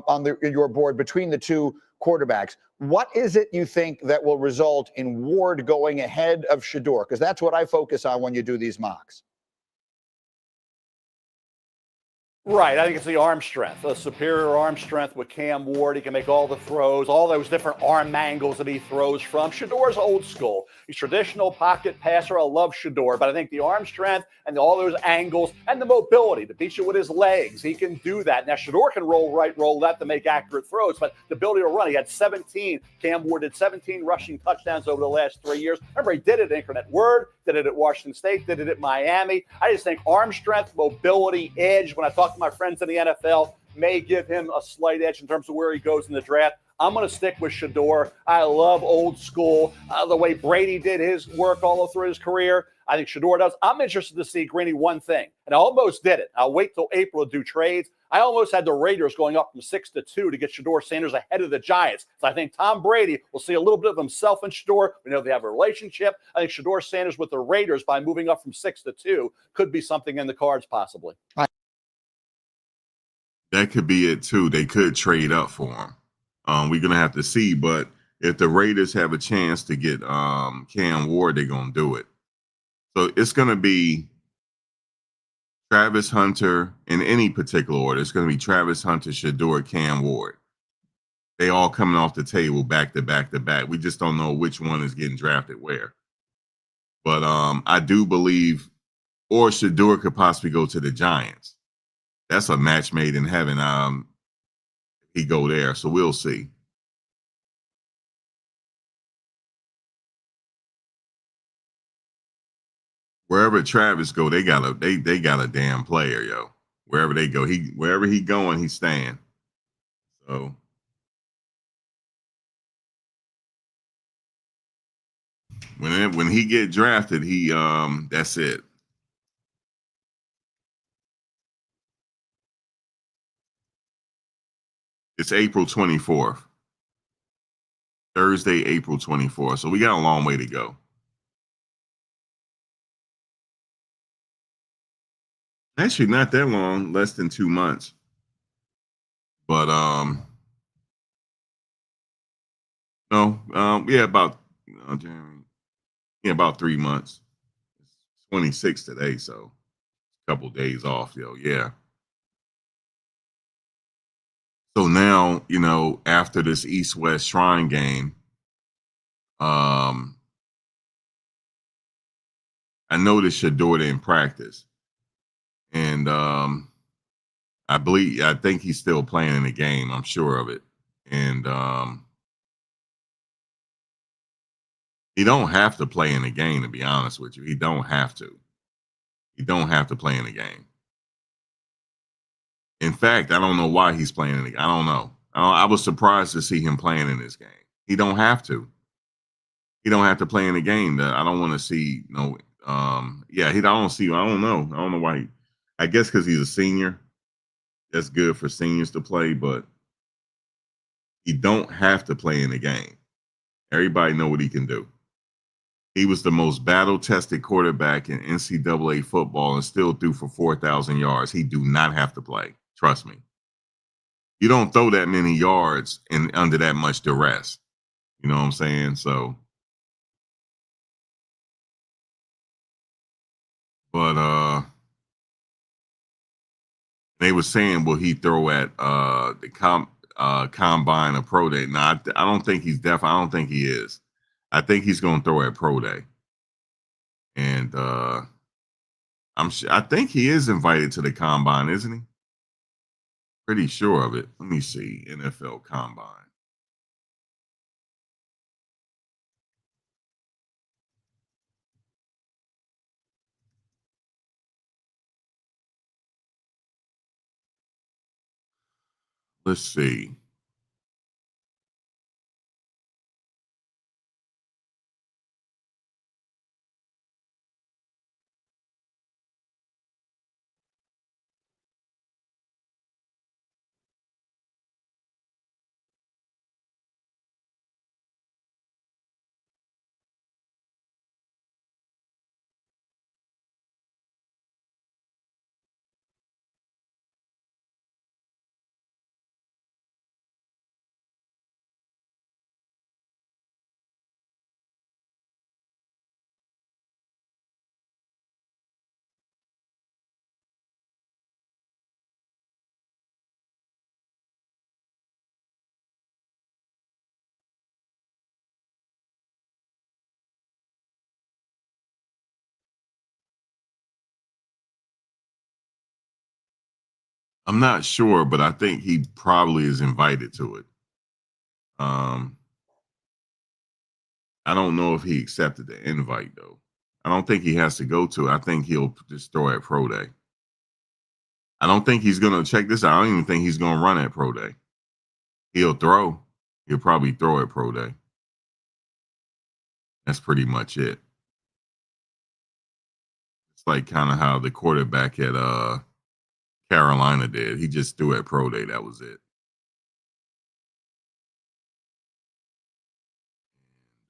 on your board between the two quarterbacks. What is it you think that will result in Ward going ahead of Shedeur? Because that's what I focus on when you do these mocks. Right. I think it's the arm strength, the superior arm strength with Cam Ward. He can make all the throws, all those different arm angles that he throws from. Shedeur's old school. He's traditional pocket passer. I love Shedeur, but I think the arm strength and all those angles and the mobility to beat you with his legs, he can do that. Now, Shedeur can roll right, roll left to make accurate throws, but the ability to run, he had 17. Cam Ward did 17 rushing touchdowns over the last 3 years. Remember, he did it at Incarnate Word, did it at Washington State, did it at Miami. I just think arm strength, mobility, edge, when I talk to my friends in the NFL, may give him a slight edge in terms of where he goes in the draft. I'm going to stick with Shedeur. I love old school, the way Brady did his work all through his career. I think Shedeur does. I'm interested to see, Greeny, one thing, and I almost did it. I'll wait till April to do trades. I almost had the Raiders going up from 6-2 to get Shedeur Sanders ahead of the Giants. So I think Tom Brady will see a little bit of himself in Shedeur. We know they have a relationship. I think Shedeur Sanders with the Raiders, by moving up from 6-2, could be something in the cards possibly. That could be it too. They could trade up for him. We're gonna have to see, but if the Raiders have a chance to get Cam Ward, they're gonna do it. So it's gonna be Travis Hunter in any particular order. It's gonna be Travis Hunter, Shedeur, Cam Ward. They all coming off the table back to back to back. We just don't know which one is getting drafted where. But I do believe, or Shedeur could possibly go to the Giants. That's a match made in heaven. He go there, so we'll see. Wherever Travis go, they got a damn player, yo. Wherever they go, wherever he going, he's staying. So when he get drafted, he that's it. It's April 24th. Thursday, April 24th. So we got a long way to go. Actually, not that long, less than 2 months. But no, yeah, about about 3 months. It's 26 today, so a couple days off, yeah. So now, after this East-West Shrine game, um, I noticed Shedeur didn't practice, and I think he's still playing in the game. I'm sure of it, and he don't have to play in the game. To be honest with you, he don't have to. He don't have to play in the game. In fact, I don't know why he's playing in the game. I don't know. I was surprised to see him playing in this game. He don't have to. He don't have to play in the game. That I don't want to see. No, yeah, I don't see. I don't know. I don't know why. I guess because he's a senior. That's good for seniors to play, but he don't have to play in the game. Everybody know what he can do. He was the most battle-tested quarterback in NCAA football and still threw for 4,000 yards. He do not have to play. Trust me. You don't throw that many yards under that much duress. You know what I'm saying? So, but they were saying, will he throw at the combine or pro day? No, I don't think he's I don't think he is. I think he's going to throw at pro day, and I think he is invited to the combine, isn't he? Pretty sure of it. Let me see. NFL combine. Let's see. I'm not sure, but I think he probably is invited to it. Um, I don't know if he accepted the invite though. I don't think he has to go to it. I think he'll just throw at pro day. I don't think he's gonna check this out. I don't even think he's gonna run at pro day. He'll throw. He'll probably throw at pro day. That's pretty much it. It's like kind of how the quarterback at Carolina did. He just threw at pro day. That was it.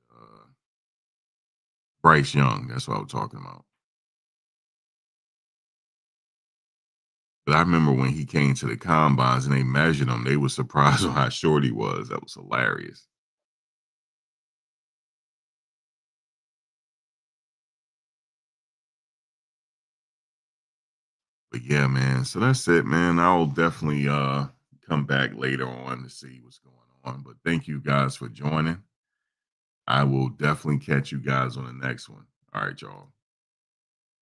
Uh, Bryce Young. That's what I was talking about. But I remember when he came to the combines and they measured him, they were surprised on how short he was. That was hilarious. But yeah, man. So that's it, man. I'll definitely come back later on to see what's going on. But thank you guys for joining. I will definitely catch you guys on the next one. All right, y'all.